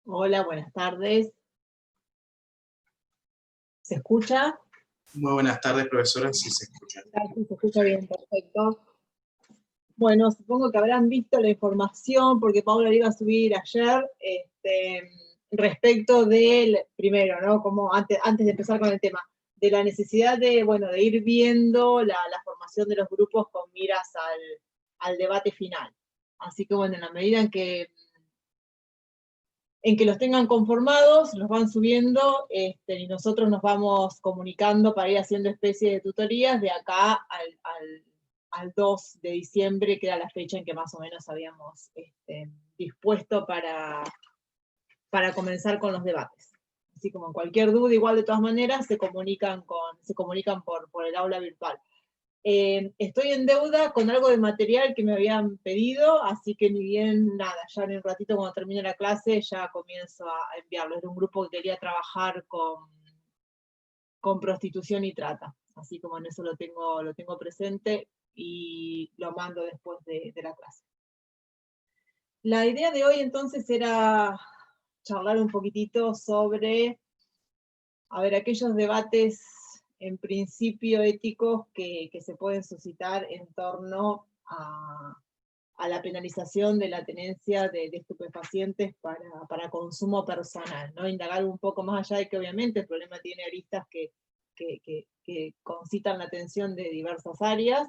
Hola, buenas tardes. ¿Se escucha? Muy buenas tardes, profesora, si se escucha. Sí, se escucha bien, perfecto. Bueno, supongo que habrán visto la información, porque Paula la iba a subir ayer, respecto del, primero, ¿no? Como antes de empezar con el tema, de la necesidad de, bueno, de ir viendo la formación de los grupos con miras al debate final. Así que, bueno, en la medida en que los tengan conformados, los van subiendo, y nosotros nos vamos comunicando para ir haciendo especie de tutorías de acá al 2 de diciembre, que era la fecha en que más o menos habíamos dispuesto para comenzar con los debates. Así como cualquier duda, igual de todas maneras, se comunican por el aula virtual. Estoy en deuda con algo de material que me habían pedido, así que ni bien nada, ya en un ratito cuando termine la clase ya comienzo a enviarlo. Es de un grupo que quería trabajar con prostitución y trata, así como en eso lo tengo presente y lo mando después de la clase. La idea de hoy entonces era charlar un poquitito sobre, a ver, aquellos debates en principio éticos que se pueden suscitar en torno a la penalización de la tenencia de estupefacientes para consumo personal, ¿no? Indagar un poco más allá de que obviamente el problema tiene aristas que concitan la atención de diversas áreas.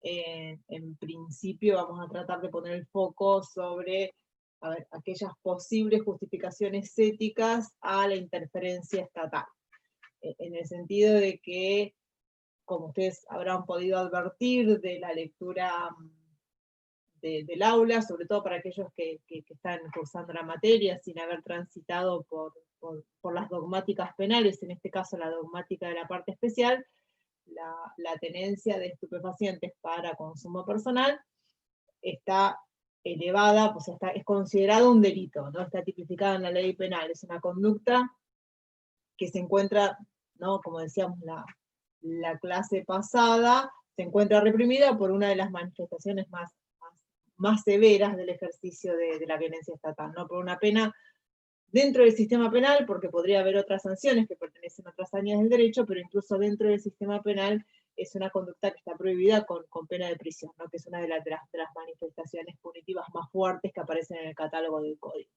En principio vamos a tratar de poner el foco sobre, a ver, aquellas posibles justificaciones éticas a la interferencia estatal, en el sentido de que, como ustedes habrán podido advertir de la lectura del aula, sobre todo para aquellos que están cursando la materia sin haber transitado por las dogmáticas penales, en este caso la dogmática de la parte especial, la tenencia de estupefacientes para consumo personal está elevada, pues es considerado un delito, ¿no? Está tipificada en la ley penal, es una conducta que se encuentra, ¿no? Como decíamos la clase pasada, se encuentra reprimida por una de las manifestaciones más severas del ejercicio de la violencia estatal, ¿no? Por una pena dentro del sistema penal, porque podría haber otras sanciones que pertenecen a otras áreas del derecho, pero incluso dentro del sistema penal es una conducta que está prohibida con pena de prisión, ¿no? Que es una de las manifestaciones punitivas más fuertes que aparecen en el catálogo del código.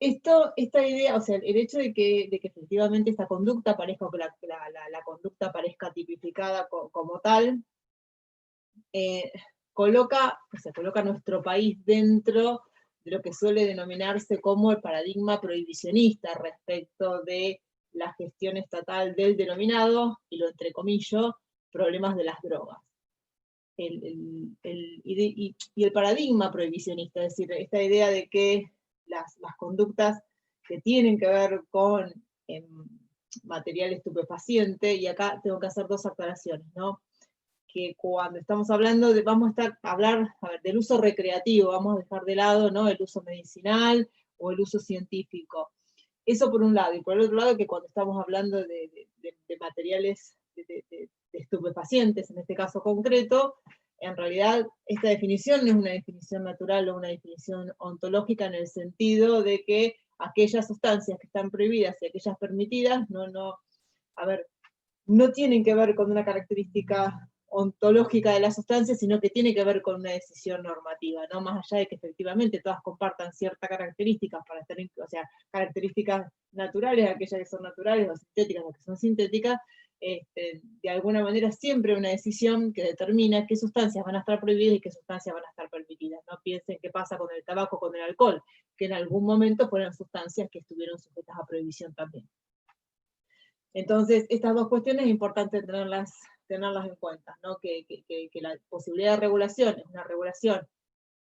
Esta idea, o sea, el hecho de que efectivamente esta conducta aparezca, o que la conducta aparezca tipificada como tal, coloca a nuestro país dentro de lo que suele denominarse como el paradigma prohibicionista respecto de la gestión estatal del denominado, y lo entrecomillo, problemas de las drogas. Y el paradigma prohibicionista, es decir, esta idea de que las conductas que tienen que ver con material estupefaciente, y acá tengo que hacer dos aclaraciones, ¿no? Que cuando estamos hablando vamos a hablar del uso recreativo, vamos a dejar de lado, ¿no?, el uso medicinal o el uso científico. Eso por un lado, y por el otro lado que cuando estamos hablando de materiales de estupefacientes, en este caso concreto, en realidad esta definición no es una definición natural o una definición ontológica, en el sentido de que aquellas sustancias que están prohibidas y aquellas permitidas no tienen que ver con una característica ontológica de la sustancia, sino que tiene que ver con una decisión normativa, ¿no? Más allá de que efectivamente todas compartan ciertas características para estar, o sea, características naturales, aquellas que son naturales, o sintéticas, las que son sintéticas, de alguna manera siempre una decisión que determina qué sustancias van a estar prohibidas y qué sustancias van a estar permitidas. No piensen qué pasa con el tabaco, con el alcohol, que en algún momento fueron sustancias que estuvieron sujetas a prohibición también. Entonces, estas dos cuestiones es importante tenerlas en cuenta, ¿no? Que la posibilidad de regulación es una regulación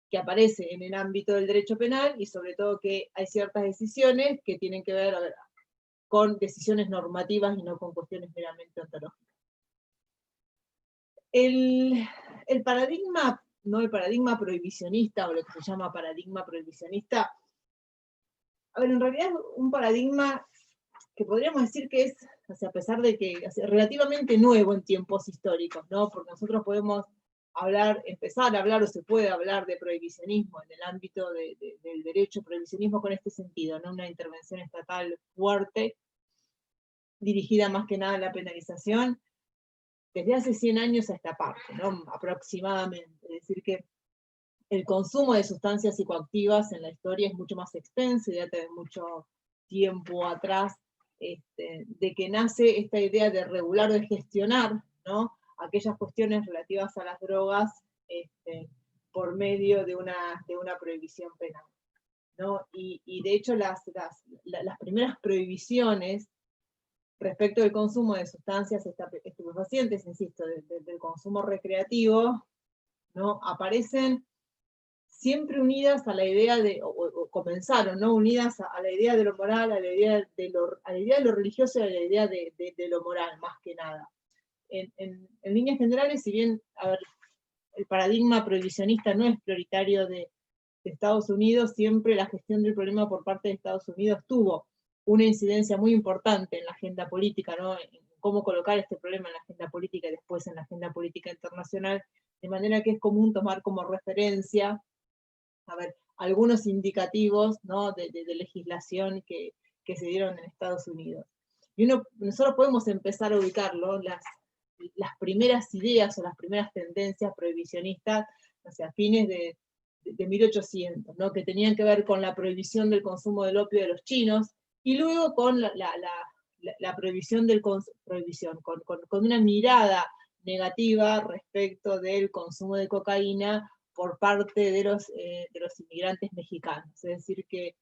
que aparece en el ámbito del derecho penal, y sobre todo que hay ciertas decisiones que tienen que ver, con decisiones normativas y no con cuestiones meramente ontológicas. El paradigma, ¿no?, el paradigma prohibicionista, o lo que se llama paradigma prohibicionista, a ver, en realidad es un paradigma que podríamos decir que es, o sea, a pesar de que es relativamente nuevo en tiempos históricos, ¿no? Porque nosotros podemos empezar a hablar, o se puede hablar de prohibicionismo en el ámbito del derecho, prohibicionismo con este sentido, ¿no? Una intervención estatal fuerte, dirigida más que nada a la penalización, desde hace 100 años a esta parte, ¿no? Aproximadamente. Es decir, que el consumo de sustancias psicoactivas en la historia es mucho más extenso, ya de mucho tiempo atrás, de que nace esta idea de regular, de gestionar, ¿no? Aquellas cuestiones relativas a las drogas por medio de una prohibición penal, ¿no? Y de hecho las primeras prohibiciones respecto del consumo de sustancias estupefacientes, insisto, del consumo recreativo, ¿no? Aparecen siempre unidas a la idea o comenzaron, ¿no? Unidas a la idea de lo moral, a la idea de lo religioso y a la idea de lo moral, más que nada. En líneas generales, si bien, a ver, el paradigma prohibicionista no es prioritario de Estados Unidos, siempre la gestión del problema por parte de Estados Unidos tuvo una incidencia muy importante en la agenda política, ¿no? En cómo colocar este problema en la agenda política y después en la agenda política internacional, de manera que es común tomar como referencia, a ver, algunos indicativos, ¿no? de legislación que se dieron en Estados Unidos. Y nosotros podemos empezar a ubicarlo, las primeras ideas o las primeras tendencias prohibicionistas, o sea, a fines de 1800, ¿no? Que tenían que ver con la prohibición del consumo del opio de los chinos, y luego con la prohibición con una mirada negativa respecto del consumo de cocaína por parte de los inmigrantes mexicanos. Es decir, que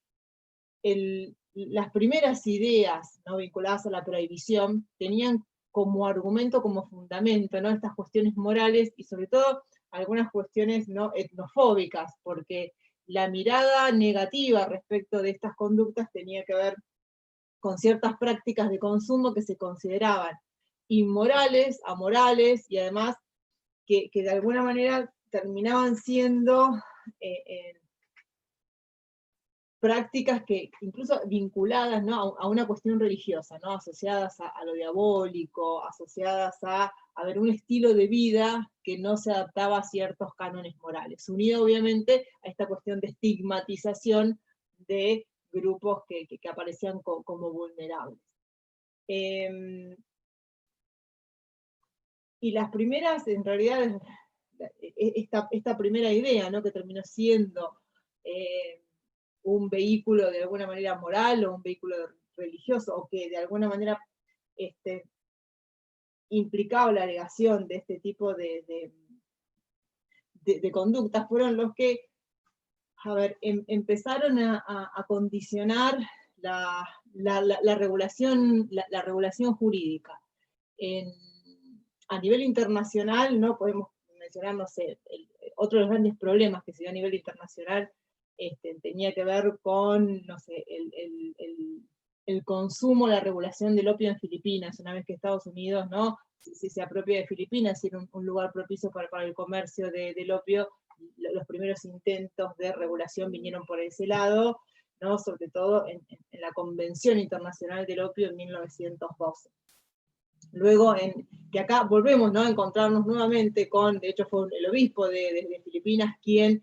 las primeras ideas, ¿no? vinculadas a la prohibición tenían como argumento, como fundamento, ¿no? estas cuestiones morales y sobre todo algunas cuestiones, ¿no? etnofóbicas, porque la mirada negativa respecto de estas conductas tenía que ver con ciertas prácticas de consumo que se consideraban inmorales, amorales, y además que de alguna manera terminaban siendo prácticas que incluso vinculadas, ¿no? a una cuestión religiosa, ¿no? asociadas a lo diabólico, asociadas a ver, un estilo de vida que no se adaptaba a ciertos cánones morales, unido obviamente a esta cuestión de estigmatización de grupos que aparecían como vulnerables. Y las primeras, en realidad, esta primera idea, ¿no? que terminó siendo un vehículo de alguna manera moral o un vehículo religioso, o que de alguna manera implicaba la alegación de este tipo de conductas, fueron los que, a ver, empezaron a condicionar la regulación jurídica. A nivel internacional, ¿no? Podemos mencionar, no sé, otro de los grandes problemas que se dio a nivel internacional tenía que ver con, no sé, el consumo, la regulación del opio en Filipinas, una vez que Estados Unidos, ¿no? se apropia de Filipinas, y era un lugar propicio para el comercio del opio, los primeros intentos de regulación vinieron por ese lado, ¿no? Sobre todo en la Convención Internacional del Opio en 1912. Luego, que acá volvemos, ¿no? a encontrarnos nuevamente con, de hecho fue el obispo de Filipinas quien,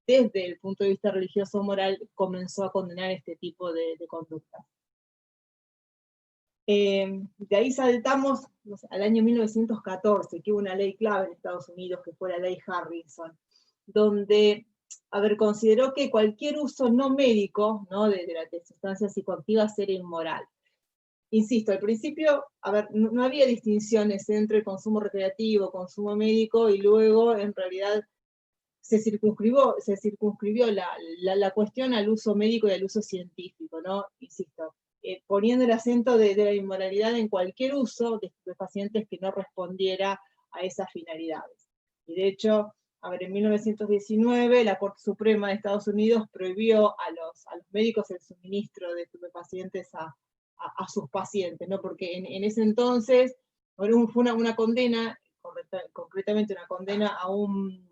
desde el punto de vista religioso-moral, comenzó a condenar este tipo de conductas. De ahí saltamos, no sé, al año 1914, que hubo una ley clave en Estados Unidos, que fue la ley Harrison, donde, a ver, consideró que cualquier uso no médico, ¿no? de sustancias psicoactivas era inmoral. Insisto, al principio, a ver, no había distinciones entre el consumo recreativo, consumo médico, y luego, en realidad, se circunscribió la cuestión al uso médico y al uso científico, ¿no? Insisto, poniendo el acento de la inmoralidad en cualquier uso de estupefacientes que no respondiera a esas finalidades. Y de hecho, a ver, en 1919 la Corte Suprema de Estados Unidos prohibió a los médicos el suministro de estupefacientes a sus pacientes, ¿no? Porque en ese entonces fue una condena, concretamente una condena a un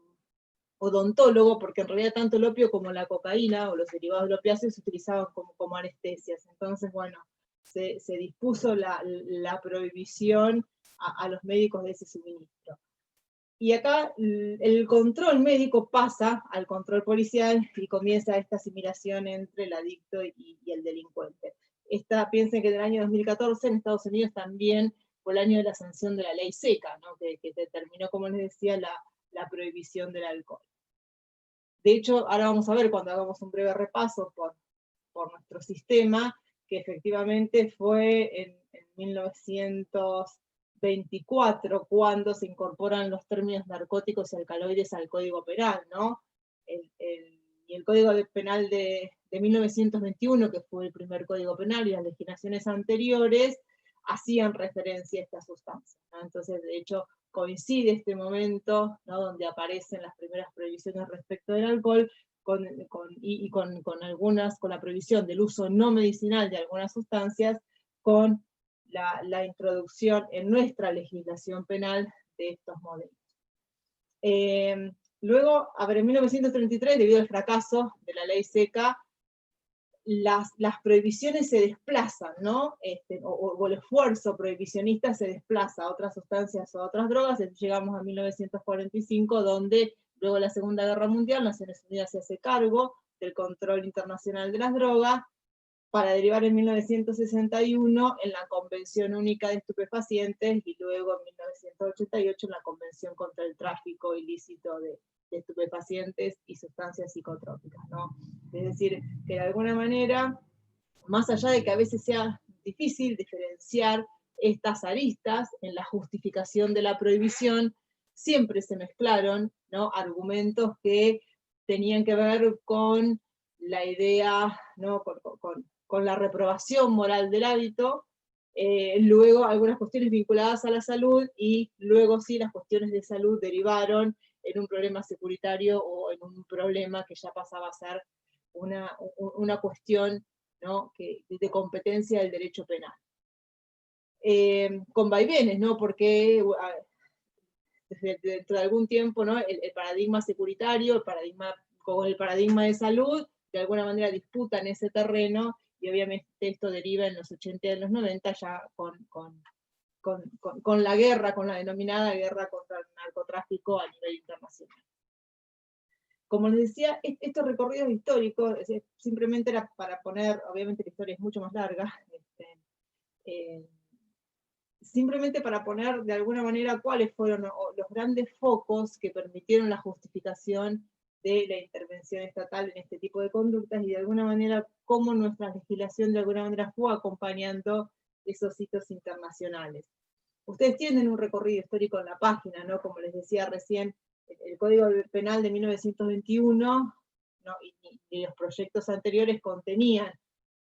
odontólogo, porque en realidad tanto el opio como la cocaína o los derivados del opiáceo se utilizaban como anestesias. Entonces, bueno, se dispuso la prohibición a los médicos de ese suministro. Y acá el control médico pasa al control policial y comienza esta asimilación entre el adicto y el delincuente. Piensen que en el año 2014 en Estados Unidos también fue el año de la sanción de la ley seca, ¿no? que determinó, como les decía, la prohibición del alcohol. De hecho, ahora vamos a ver cuando hagamos un breve repaso por nuestro sistema, que efectivamente fue en 1924 cuando se incorporan los términos narcóticos y alcaloides al Código Penal, ¿no? Y el Código Penal de 1921, que fue el primer Código Penal, y las legislaciones anteriores hacían referencia a esta sustancia, ¿no? Entonces, de hecho, coincide este momento, ¿no?, donde aparecen las primeras prohibiciones respecto del alcohol, con la prohibición del uso no medicinal de algunas sustancias, con la introducción en nuestra legislación penal de estos modelos. Luego, en 1933, debido al fracaso de la ley seca, las prohibiciones se desplazan, ¿no? O el esfuerzo prohibicionista se desplaza a otras sustancias o a otras drogas. Llegamos a 1945, donde luego de la Segunda Guerra Mundial, Naciones Unidas se hace cargo del control internacional de las drogas, para derivar en 1961 en la Convención Única de Estupefacientes, y luego en 1988 en la Convención contra el Tráfico Ilícito de estupefacientes y sustancias psicotrópicas, ¿no? Es decir, que de alguna manera, más allá de que a veces sea difícil diferenciar estas aristas en la justificación de la prohibición, siempre se mezclaron, ¿no?, argumentos que tenían que ver con la idea, ¿no?, con la reprobación moral del hábito, luego algunas cuestiones vinculadas a la salud, y luego sí las cuestiones de salud derivaron en un problema securitario o en un problema que ya pasaba a ser una cuestión, ¿no?, de competencia del derecho penal. Con vaivenes, ¿no?, porque dentro de algún tiempo, ¿no?, el paradigma securitario, con el paradigma de salud, de alguna manera disputan ese terreno, y obviamente esto deriva en los 80 y en los 90 ya con la guerra, con la denominada guerra contra el narcotráfico a nivel internacional. Como les decía, estos recorridos históricos simplemente era para poner, obviamente la historia es mucho más larga, simplemente para poner de alguna manera cuáles fueron los grandes focos que permitieron la justificación de la intervención estatal en este tipo de conductas, y de alguna manera cómo nuestra legislación de alguna manera fue acompañando esos hitos internacionales. Ustedes tienen un recorrido histórico en la página, ¿no? Como les decía recién, el Código Penal de 1921, ¿no?, y los proyectos anteriores contenían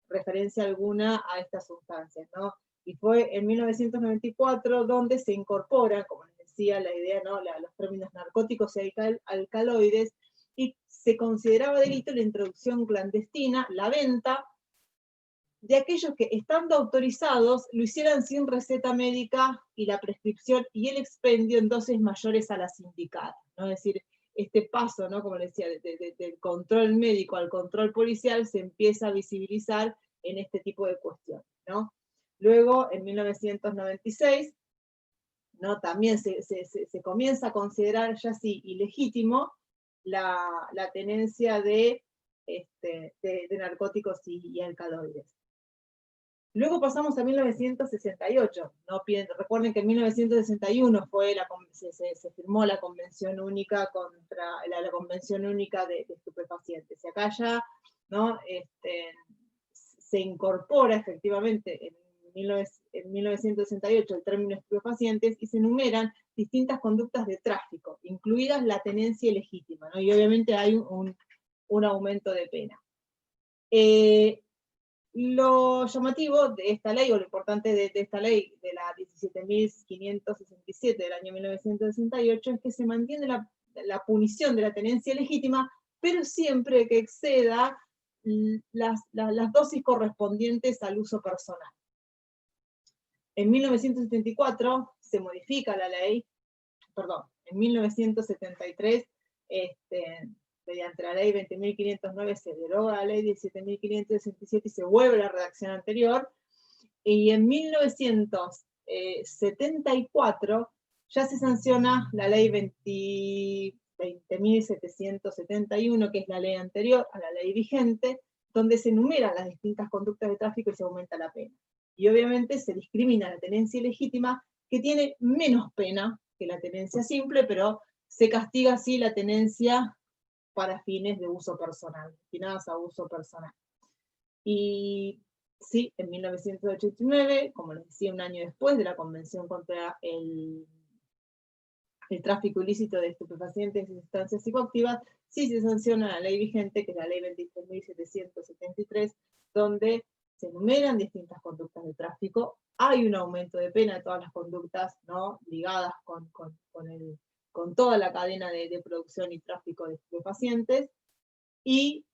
referencia alguna a estas sustancias, ¿no? Y fue en 1994 donde se incorpora, como les decía, la idea, ¿no?, los términos narcóticos y alcaloides, y se consideraba delito la introducción clandestina, la venta, de aquellos que, estando autorizados, lo hicieran sin receta médica, y la prescripción y el expendio en dosis mayores a las indicadas, ¿no? Es decir, este paso, ¿no?, como les decía, del control médico al control policial se empieza a visibilizar en este tipo de cuestiones, ¿no? Luego, en 1996, ¿no?, también se comienza a considerar ya así ilegítimo la tenencia de narcóticos y alcaloides. Luego pasamos a 1968, ¿no? Recuerden que en 1961 se firmó la Convención Única contra la Convención Única de Estupefacientes. Y acá ya, ¿no?, se incorpora efectivamente en 1968 el término estupefacientes, y se enumeran distintas conductas de tráfico, incluidas la tenencia ilegítima, ¿no? Y obviamente hay un aumento de pena. Lo llamativo de esta ley, o lo importante de esta ley, de la 17.567 del año 1968, es que se mantiene la punición de la tenencia ilegítima, pero siempre que exceda las dosis correspondientes al uso personal. En 1974 se modifica la ley, en 1973, mediante la ley 20.509 se deroga la ley 17.567 y se vuelve a la redacción anterior, y en 1974 ya se sanciona la ley 20.771, que es la ley anterior a la ley vigente, donde se enumeran las distintas conductas de tráfico y se aumenta la pena. Y obviamente se discrimina la tenencia ilegítima, que tiene menos pena que la tenencia simple, pero se castiga así la tenencia para fines de uso personal, destinadas a uso personal. Y sí, en 1989, como les decía, un año después de la Convención contra el tráfico ilícito de estupefacientes y sustancias psicoactivas, sí se sanciona la ley vigente, que es la ley 23.773, donde se enumeran distintas conductas de tráfico. Hay un aumento de pena de todas las conductas, ¿no?, ligadas con toda la cadena de producción y tráfico de estupefacientes, y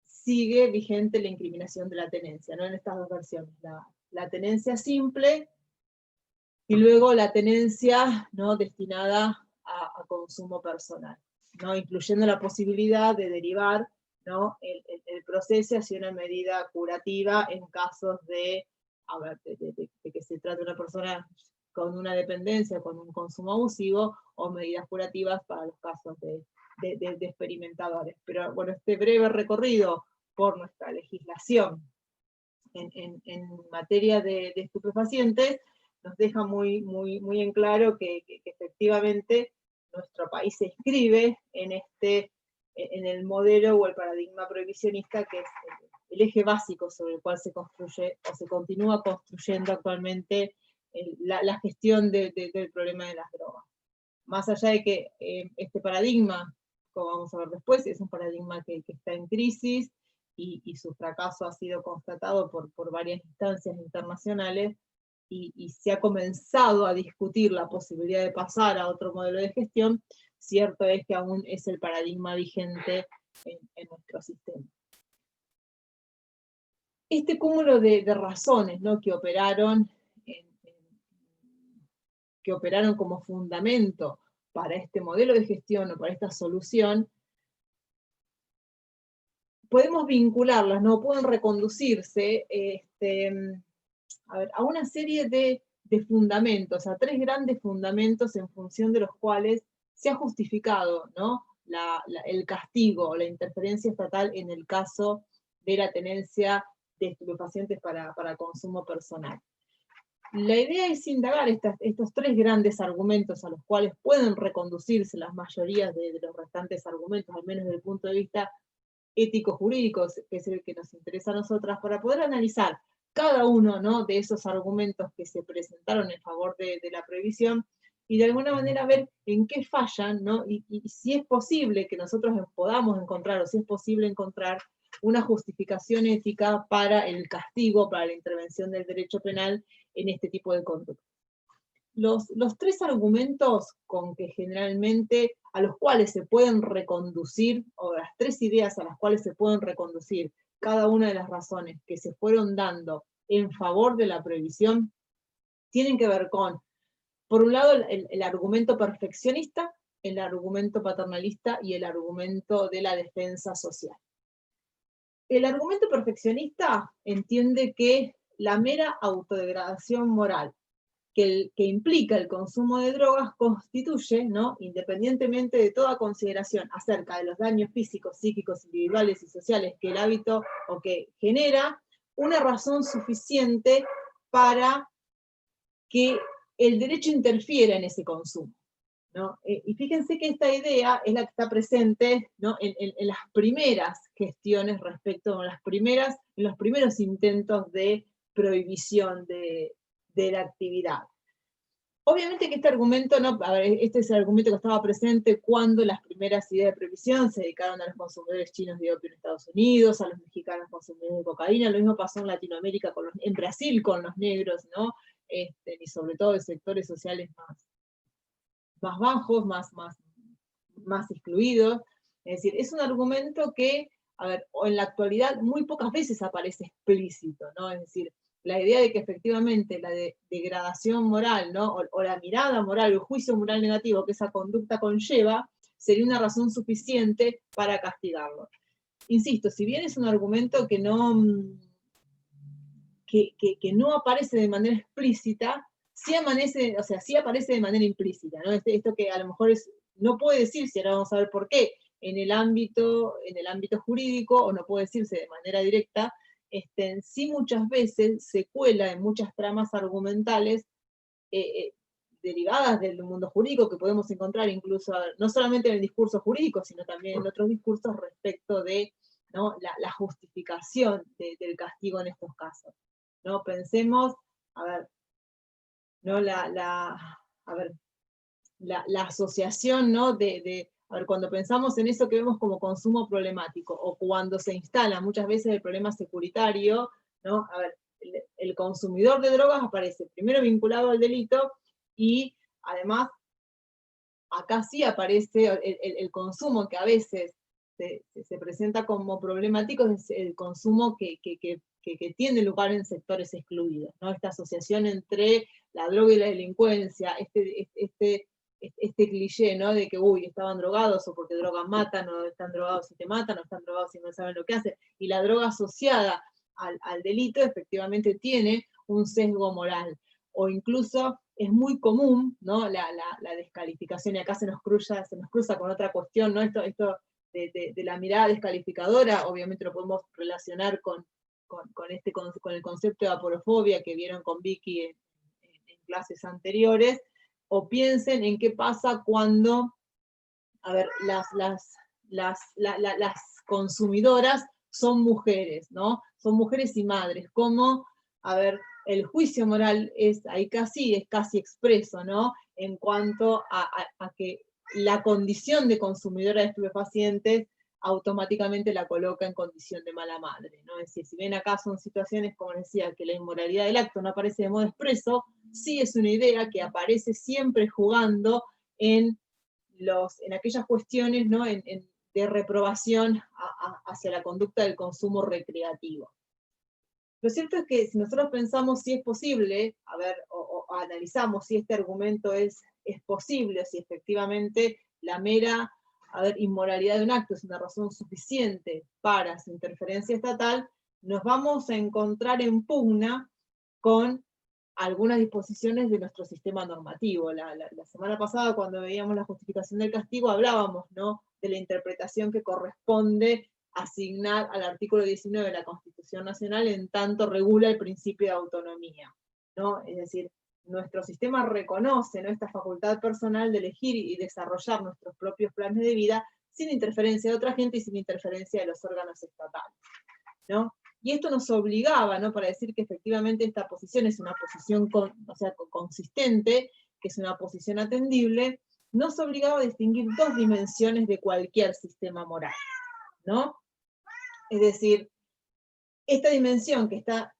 sigue vigente la incriminación de la tenencia, ¿no?, en estas dos versiones, la tenencia simple y luego la tenencia, ¿no?, destinada a consumo personal, ¿no?, incluyendo la posibilidad de derivar, ¿no?, el proceso hacia una medida curativa en casos de que se trate de una persona con una dependencia, con un consumo abusivo, o medidas curativas para los casos de experimentadores. Pero bueno, este breve recorrido por nuestra legislación en materia de estupefacientes nos deja muy en claro que efectivamente nuestro país se inscribe en el modelo o el paradigma prohibicionista, que es el eje básico sobre el cual se construye o se continúa construyendo actualmente la gestión del problema de las drogas. Más allá de que este paradigma, como vamos a ver después, es un paradigma que está en crisis, y su fracaso ha sido constatado por varias instancias internacionales, y se ha comenzado a discutir la posibilidad de pasar a otro modelo de gestión, cierto es que aún es el paradigma vigente en nuestro sistema. Este cúmulo de razones, ¿no?, que operaron como fundamento para este modelo de gestión o para esta solución, podemos vincularlas, ¿no?, pueden reconducirse a una serie de fundamentos, a tres grandes fundamentos en función de los cuales se ha justificado, ¿no?, el castigo o la interferencia estatal en el caso de la tenencia de estupefacientes para consumo personal. La idea es indagar estos tres grandes argumentos a los cuales pueden reconducirse las mayorías de los restantes argumentos, al menos desde el punto de vista ético-jurídico, que es el que nos interesa a nosotras, para poder analizar cada uno, ¿no?, de esos argumentos que se presentaron en favor de la prohibición, y de alguna manera ver en qué fallan, ¿no?, y si es posible que nosotros podamos encontrar, o si es posible encontrar una justificación ética para el castigo, para la intervención del derecho penal en este tipo de conducta. Los tres argumentos con que generalmente, a los cuales se pueden reconducir, o las tres ideas a las cuales se pueden reconducir cada una de las razones que se fueron dando en favor de la prohibición, tienen que ver con, por un lado, el argumento perfeccionista, el argumento paternalista y el argumento de la defensa social. El argumento perfeccionista entiende que la mera autodegradación moral que implica el consumo de drogas constituye, ¿no?, independientemente de toda consideración acerca de los daños físicos, psíquicos, individuales y sociales que el hábito o que genera, una razón suficiente para que el derecho interfiera en ese consumo, ¿no? Y fíjense que esta idea es la que está presente, ¿no?, en las primeras gestiones respecto a en los primeros intentos de prohibición de la actividad. Obviamente que este argumento, ¿no?, este es el argumento que estaba presente cuando las primeras ideas de prohibición se dedicaron a los consumidores chinos de opio en Estados Unidos, a los mexicanos consumidores de cocaína. Lo mismo pasó en Latinoamérica, en Brasil con los negros, ¿no?, y sobre todo de sectores sociales más bajos, más excluidos. Es decir, es un argumento que, en la actualidad muy pocas veces aparece explícito, ¿no? Es decir, la idea de que efectivamente la degradación moral, ¿no?, o la mirada moral, el juicio moral negativo que esa conducta conlleva, sería una razón suficiente para castigarlo. Insisto, si bien es un argumento que no aparece de manera explícita, sí amanece, o sea, sí aparece de manera implícita, ¿no? Esto que a lo mejor no puede decirse, ahora vamos a ver por qué, en el ámbito jurídico, o no puede decirse de manera directa, sí muchas veces se cuela en muchas tramas argumentales derivadas del mundo jurídico, que podemos encontrar incluso, no solamente en el discurso jurídico, sino también en otros discursos respecto de, ¿no?, la justificación del castigo en estos casos, ¿no? Pensemos, a ver, ¿no? A ver, la asociación, ¿no? A ver, cuando pensamos en eso que vemos como consumo problemático, o cuando se instala muchas veces el problema securitario, ¿no? A ver, el consumidor de drogas aparece primero vinculado al delito, y además acá sí aparece el consumo que a veces se presenta como problemático, es el consumo que tiene lugar en sectores excluidos, ¿no? Esta asociación entre la droga y la delincuencia, este cliché, ¿no? De que, uy, estaban drogados, o porque drogas matan, o están drogados y te matan, o están drogados y no saben lo que hacen, y la droga asociada al delito efectivamente tiene un sesgo moral, o incluso es muy común, ¿no?, la descalificación, y acá se nos cruza con otra cuestión, ¿no? Esto de la mirada descalificadora, obviamente lo podemos relacionar con el concepto de aporofobia que vieron con Vicky en clases anteriores, o piensen en qué pasa cuando, a ver, las consumidoras son mujeres, ¿no? Son mujeres y madres, como, a ver, el juicio moral es casi expreso, ¿no? En cuanto a que la condición de consumidora de estupefacientes automáticamente la coloca en condición de mala madre, ¿no? Es decir, si bien acá son situaciones, como decía, que la inmoralidad del acto no aparece de modo expreso, sí es una idea que aparece siempre jugando en aquellas cuestiones, ¿no?, de reprobación hacia la conducta del consumo recreativo. Lo cierto es que si nosotros pensamos si es posible, a ver, o analizamos si este argumento es posible, si efectivamente la mera, a ver, inmoralidad de un acto es una razón suficiente para su interferencia estatal, nos vamos a encontrar en pugna con algunas disposiciones de nuestro sistema normativo. La semana pasada, cuando veíamos la justificación del castigo, hablábamos, ¿no?, de la interpretación que corresponde asignar al artículo 19 de la Constitución Nacional en tanto regula el principio de autonomía, ¿no? Es decir, nuestro sistema reconoce, ¿no?, esta facultad personal de elegir y desarrollar nuestros propios planes de vida sin interferencia de otra gente y sin interferencia de los órganos estatales, ¿no? Y esto nos obligaba, ¿no?, para decir que efectivamente esta posición es una posición consistente, que es una posición atendible, nos obligaba a distinguir dos dimensiones de cualquier sistema moral, ¿no? Es decir, esta dimensión que está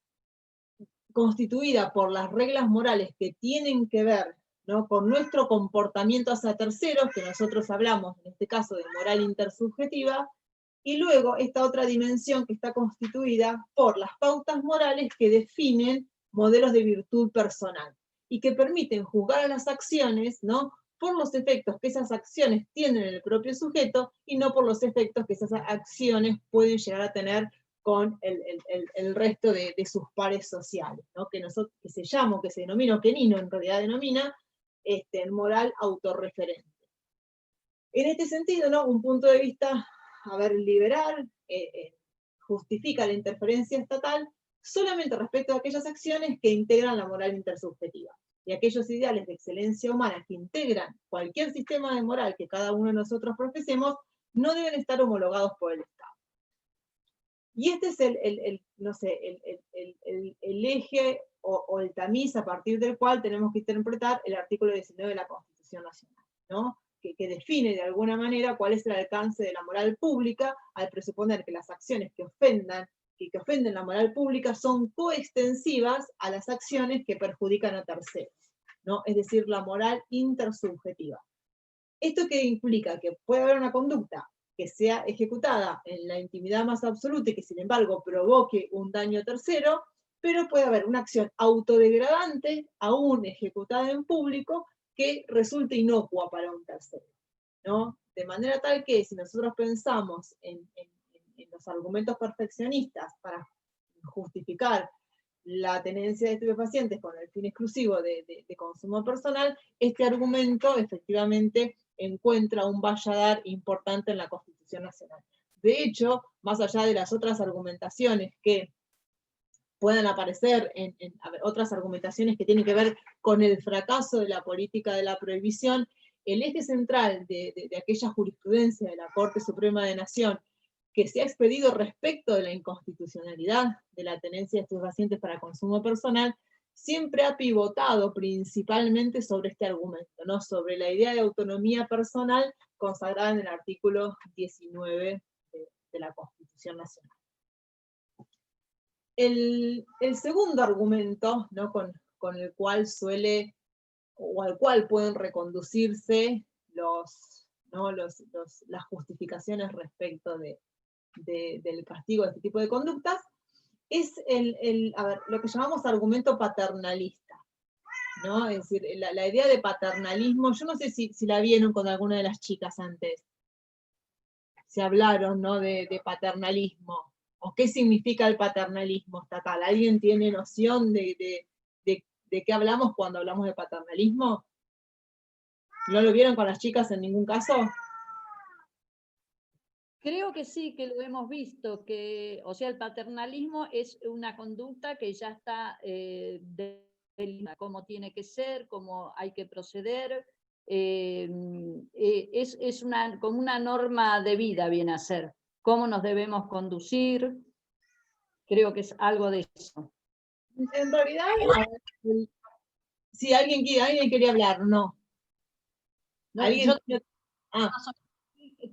constituida por las reglas morales que tienen que ver, ¿no?, con nuestro comportamiento hacia terceros, que nosotros hablamos en este caso de moral intersubjetiva, y luego esta otra dimensión que está constituida por las pautas morales que definen modelos de virtud personal y que permiten juzgar a las acciones, ¿no?, por los efectos que esas acciones tienen en el propio sujeto y no por los efectos que esas acciones pueden llegar a tener con el resto de sus pares sociales, ¿no?, que se llama, que se denomina, o que Nino en realidad denomina, moral autorreferente. En este sentido, ¿no?, un punto de vista, a ver, liberal, justifica la interferencia estatal solamente respecto a aquellas acciones que integran la moral intersubjetiva. Y aquellos ideales de excelencia humana que integran cualquier sistema de moral que cada uno de nosotros profesemos, no deben estar homologados por el Estado. Y este es el eje o el tamiz a partir del cual tenemos que interpretar el artículo 19 de la Constitución Nacional, ¿no?, que define de alguna manera cuál es el alcance de la moral pública al presuponer que las acciones que ofenden la moral pública son coextensivas a las acciones que perjudican a terceros, ¿no?, es decir, la moral intersubjetiva. ¿Esto qué implica? Que puede haber una conducta que sea ejecutada en la intimidad más absoluta y que sin embargo provoque un daño tercero, pero puede haber una acción autodegradante, aún ejecutada en público, que resulte inocua para un tercero, ¿no? De manera tal que si nosotros pensamos en los argumentos perfeccionistas para justificar la tenencia de estupefacientes con el fin exclusivo de consumo personal, este argumento efectivamente encuentra un valladar importante en la Constitución Nacional. De hecho, más allá de las otras argumentaciones que puedan aparecer otras argumentaciones que tienen que ver con el fracaso de la política de la prohibición, el eje central de aquella jurisprudencia de la Corte Suprema de Nación que se ha expedido respecto de la inconstitucionalidad de la tenencia de estupefacientes para consumo personal, siempre ha pivotado principalmente sobre este argumento, ¿no? Sobre la idea de autonomía personal consagrada en el artículo 19 de la Constitución Nacional. El segundo argumento, ¿no? con el cual suele, o al cual pueden reconducirse las justificaciones respecto del castigo de este tipo de conductas, es lo que llamamos argumento paternalista, ¿no? Es decir, la idea de paternalismo, yo no sé si la vieron con alguna de las chicas antes, se hablaron, ¿no? de paternalismo, o qué significa el paternalismo estatal. ¿Alguien tiene noción de qué hablamos cuando hablamos de paternalismo? ¿No lo vieron con las chicas en ningún caso? Creo que sí, que lo hemos visto, o sea, el paternalismo es una conducta que ya está delimitada, cómo tiene que ser, cómo hay que proceder, es como una norma de vida, viene a ser, cómo nos debemos conducir, creo que es algo de eso. En realidad, si alguien quería hablar, no.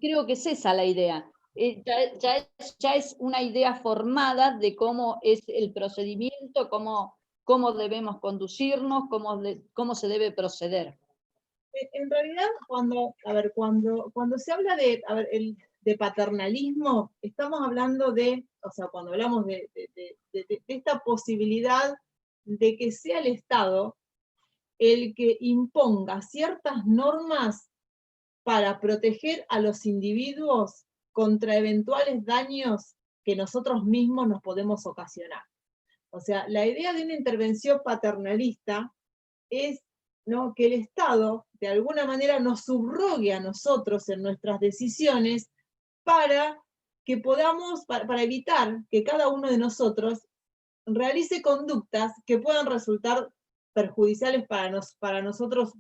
Creo que es esa la idea. Ya es una idea formada de cómo es el procedimiento, cómo debemos conducirnos, cómo se debe proceder. En realidad, cuando se habla de paternalismo, estamos hablando cuando hablamos de esta posibilidad de que sea el Estado el que imponga ciertas normas para proteger a los individuos contra eventuales daños que nosotros mismos nos podemos ocasionar. O sea, la idea de una intervención paternalista es, ¿no?, que el Estado de alguna manera nos subrogue a nosotros en nuestras decisiones para que podamos, para evitar que cada uno de nosotros realice conductas que puedan resultar perjudiciales para nosotros,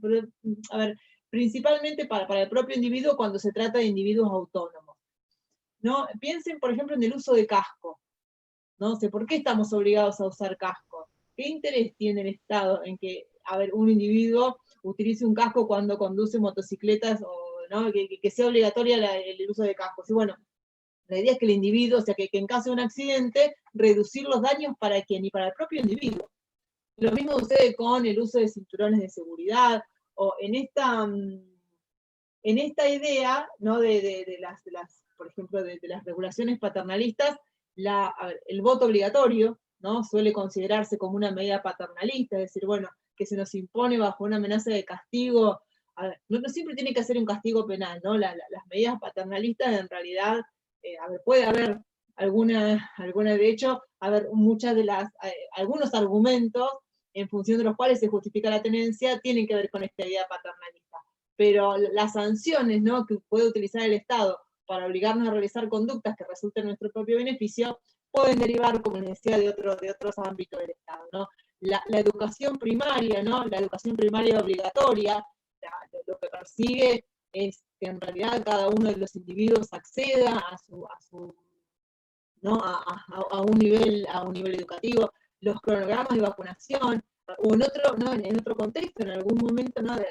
principalmente para el propio individuo cuando se trata de individuos autónomos, ¿no? Piensen, por ejemplo, en el uso de casco, ¿no? ¿Por qué estamos obligados a usar casco? ¿Qué interés tiene el Estado en que, un individuo utilice un casco cuando conduce motocicletas, ¿no? que sea obligatoria el uso de cascos? Y bueno, la idea es que el individuo, o sea, que en caso de un accidente, reducir los daños para quién y para el propio individuo. Lo mismo sucede con el uso de cinturones de seguridad, o en esta idea, ¿no? por ejemplo, de las regulaciones paternalistas, el voto obligatorio, ¿no? Suele considerarse como una medida paternalista, es decir, bueno, que se nos impone bajo una amenaza de castigo. No siempre tiene que ser un castigo penal, ¿no? Las medidas paternalistas en realidad, puede haber alguna, de hecho, algunos argumentos en función de los cuales se justifica la tenencia tienen que ver con esta idea paternalista. Pero las sanciones, ¿no?, que puede utilizar el Estado para obligarnos a realizar conductas que resulten en nuestro propio beneficio, pueden derivar, como les decía, de otros ámbitos del Estado, ¿no? La educación primaria, ¿no? La educación primaria obligatoria, lo que persigue es que en realidad cada uno de los individuos acceda a un nivel educativo. Los cronogramas de vacunación, o en otro contexto, en algún momento, ¿no?, de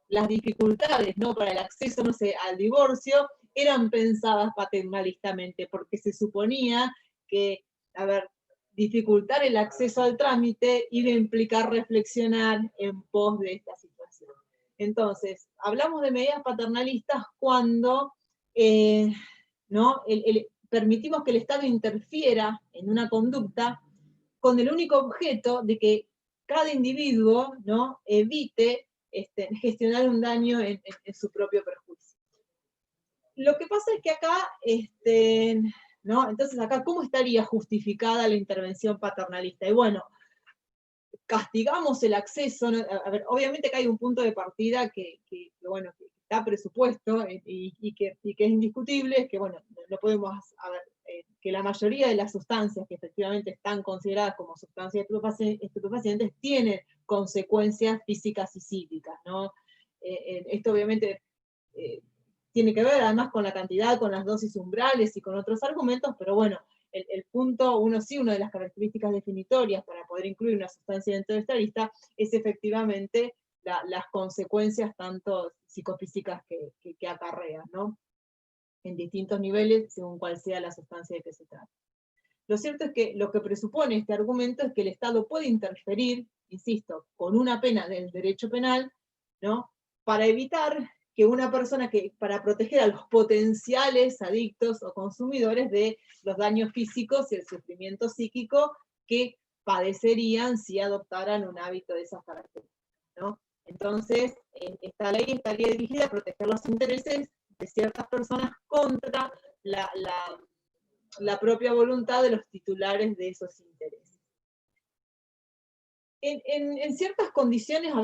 las dificultades, ¿no?, para el acceso, no sé, al divorcio, eran pensadas paternalistamente, porque se suponía que, dificultar el acceso al trámite iba a implicar reflexionar en pos de esta situación. Entonces, hablamos de medidas paternalistas cuando permitimos que el Estado interfiera en una conducta con el único objeto de que cada individuo, ¿no?, evite gestionar un daño en su propio perjuicio. Lo que pasa es que acá ¿no? Entonces acá, ¿cómo estaría justificada la intervención paternalista? Y bueno, castigamos el acceso, ¿no? A ver, obviamente que hay un punto de partida bueno, que está presupuesto y que es indiscutible, es que bueno, no podemos, a ver, que la mayoría de las sustancias que efectivamente están consideradas como sustancias estupefacientes tienen consecuencias físicas y psíquicas, ¿no? Esto obviamente tiene que ver además con la cantidad, con las dosis umbrales y con otros argumentos, pero bueno, el punto, una de las características definitorias para poder incluir una sustancia dentro de esta lista es efectivamente las consecuencias tanto psicofísicas que acarrea, ¿no? En distintos niveles, según cuál sea la sustancia de que se trata. Lo cierto es que lo que presupone este argumento es que el Estado puede interferir, insisto, con una pena del derecho penal, ¿no? Para evitar que una persona para proteger a los potenciales adictos o consumidores de los daños físicos y el sufrimiento psíquico que padecerían si adoptaran un hábito de esas características, ¿no? Entonces, esta ley estaría dirigida a proteger los intereses de ciertas personas contra la propia voluntad de los titulares de esos intereses. En ciertas condiciones,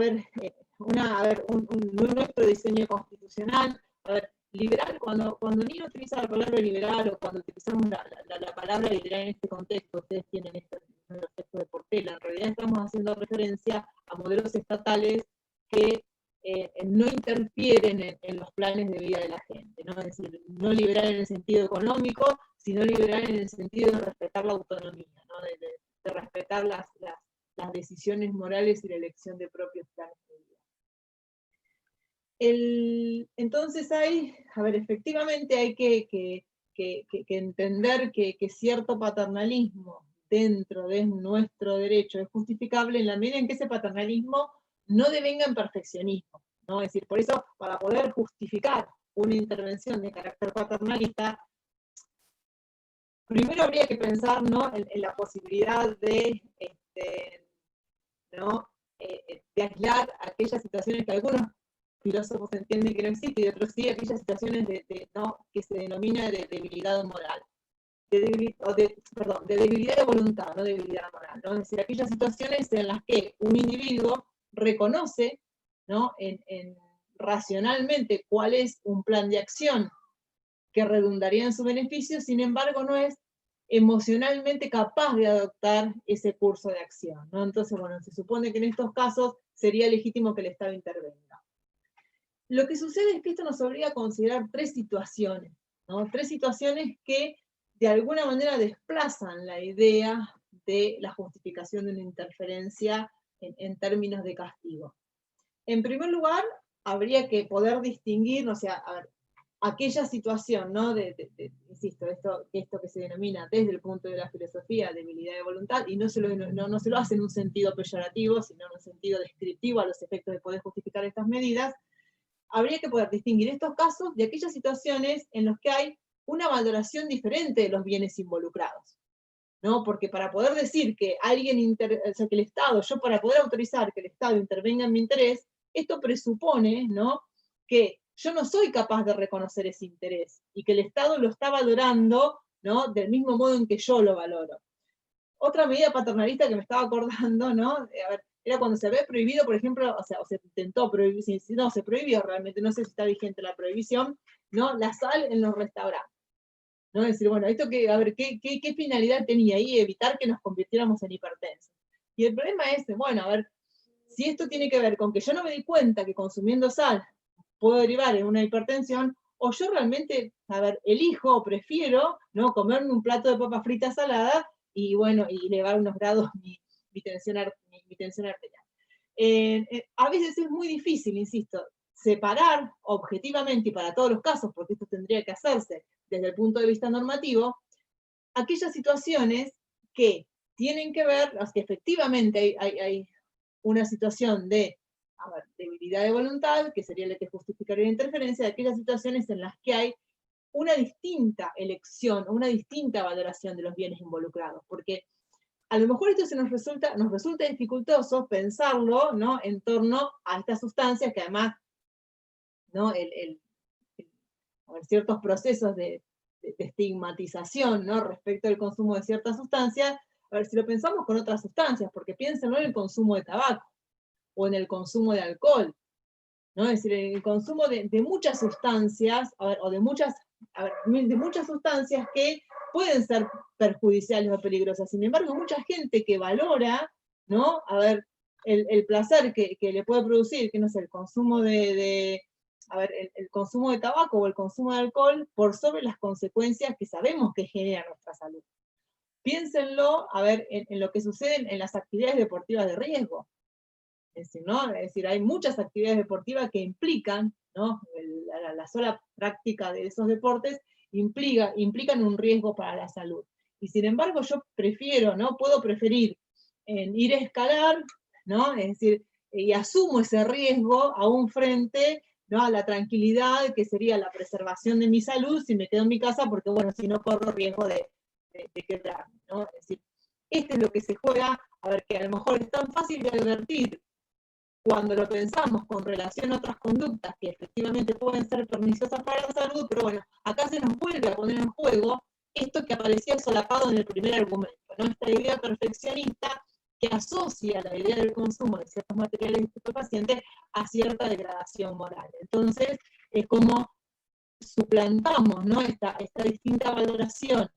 nuestro diseño constitucional, liberal, cuando Nino utiliza la palabra liberal o cuando utilizamos la palabra liberal en este contexto, ustedes tienen este texto de Portela, en realidad estamos haciendo referencia a modelos estatales que no interfieren en los planes de vida de la gente, ¿no? Es decir, no liberal en el sentido económico, sino liberal en el sentido de respetar la autonomía, ¿no? de respetar las decisiones morales y la elección de propios planes de vida. Entonces efectivamente hay que entender que cierto paternalismo dentro de nuestro derecho es justificable en la medida en que ese paternalismo no devenga en perfeccionismo, ¿no? Es decir, por eso, para poder justificar una intervención de carácter paternalista, primero habría que pensar, ¿no? en la posibilidad de aislar aquellas situaciones que algunos filósofos entienden que no existen y otros sí, aquellas situaciones que se denomina de debilidad moral. De debilidad de voluntad, no de debilidad moral, ¿no? Es decir, aquellas situaciones en las que un individuo reconoce, ¿no? Racionalmente cuál es un plan de acción que redundaría en su beneficio, sin embargo no es emocionalmente capaz de adoptar ese curso de acción, ¿no? Entonces, bueno, se supone que en estos casos sería legítimo que el Estado intervenga. Lo que sucede es que esto nos obliga a considerar tres situaciones, ¿no? Tres situaciones que de alguna manera desplazan la idea de la justificación de una interferencia en términos de castigo. En primer lugar, habría que poder distinguir, o sea, aquella situación, ¿no? Insisto, esto que se denomina desde el punto de la filosofía debilidad de voluntad, y no se lo hace en un sentido peyorativo, sino en un sentido descriptivo a los efectos de poder justificar estas medidas, habría que poder distinguir estos casos de aquellas situaciones en las que hay una valoración diferente de los bienes involucrados, ¿no? Porque para poder decir que que el Estado, para poder autorizar que el Estado intervenga en mi interés, esto presupone, ¿no? Que yo no soy capaz de reconocer ese interés y que el Estado lo está valorando, ¿no? Del mismo modo en que yo lo valoro. Otra medida paternalista que me estaba acordando, ¿no? Era cuando se había prohibido, por ejemplo, o se intentó prohibir, no, se prohibió realmente, no sé si está vigente la prohibición, ¿no? La sal en los restaurantes, ¿no? Es decir, bueno, esto ¿qué finalidad tenía ahí? Evitar que nos convirtiéramos en hipertensos. Y el problema es, bueno, si esto tiene que ver con que yo no me di cuenta que consumiendo sal puedo derivar en una hipertensión, o yo realmente, elijo o prefiero, ¿no? Comerme un plato de papa frita salada y, bueno, y elevar unos grados mi tensión arterial. A veces es muy difícil, insisto, separar objetivamente y para todos los casos, porque esto tendría que hacerse desde el punto de vista normativo, aquellas situaciones que tienen que ver, que efectivamente hay una situación de debilidad de voluntad, que sería la que justificaría la interferencia, de aquellas situaciones en las que hay una distinta elección, una distinta valoración de los bienes involucrados, porque a lo mejor esto nos resulta dificultoso pensarlo, ¿no? En torno a estas sustancias que además, ¿no? Ciertos procesos de estigmatización, ¿no? Respecto al consumo de ciertas sustancias, a ver si lo pensamos con otras sustancias, porque piénsenlo en el consumo de tabaco, o en el consumo de alcohol, ¿no? Es decir, el consumo de muchas sustancias, a ver, o de muchas sustancias que pueden ser perjudiciales o peligrosas. Sin embargo, mucha gente que valora, ¿no? A ver, el placer que le puede producir, que no sé, el consumo el consumo de tabaco o el consumo de alcohol, por sobre las consecuencias que sabemos que genera nuestra salud. Piénsenlo, a ver, en lo que sucede en las actividades deportivas de riesgo. Es decir, ¿no? Es decir, hay muchas actividades deportivas que implican, ¿no? La sola práctica de esos deportes implican un riesgo para la salud. Y sin embargo, yo prefiero, ¿no? Puedo preferir ir a escalar, ¿no? Es decir, y asumo ese riesgo aún frente, ¿no? A la tranquilidad que sería la preservación de mi salud si me quedo en mi casa, porque bueno, si no corro riesgo de quebrarme, ¿no? Es decir, esto es lo que se juega, a ver, que a lo mejor es tan fácil de advertir cuando lo pensamos con relación a otras conductas que efectivamente pueden ser perniciosas para la salud, pero bueno, acá se nos vuelve a poner en juego esto que aparecía solapado en el primer argumento, ¿no? Esta idea perfeccionista que asocia la idea del consumo de ciertos materiales estupefacientes a cierta degradación moral. Entonces, es como suplantamos, ¿no? esta distinta valoración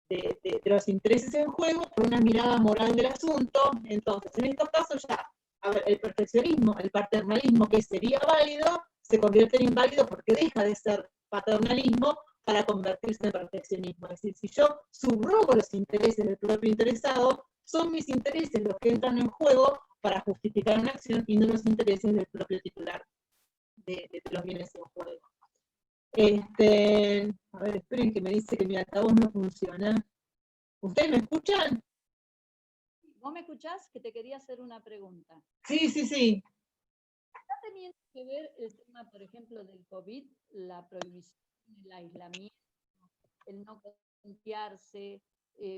de los intereses en juego por una mirada moral del asunto. Entonces, en estos casos ya, a ver, el perfeccionismo, el paternalismo que sería válido, se convierte en inválido porque deja de ser paternalismo para convertirse en perfeccionismo. Es decir, si yo subrogo los intereses del propio interesado, son mis intereses los que entran en juego para justificar una acción y no los intereses del propio titular de los bienes en juego. A ver, esperen que me dice que mi altavoz no funciona. ¿Ustedes me escuchan? ¿Vos me escuchás? Que te quería hacer una pregunta. Sí, sí, sí. ¿Está teniendo que ver el tema, por ejemplo, del COVID, la prohibición, el aislamiento, el no contagiarse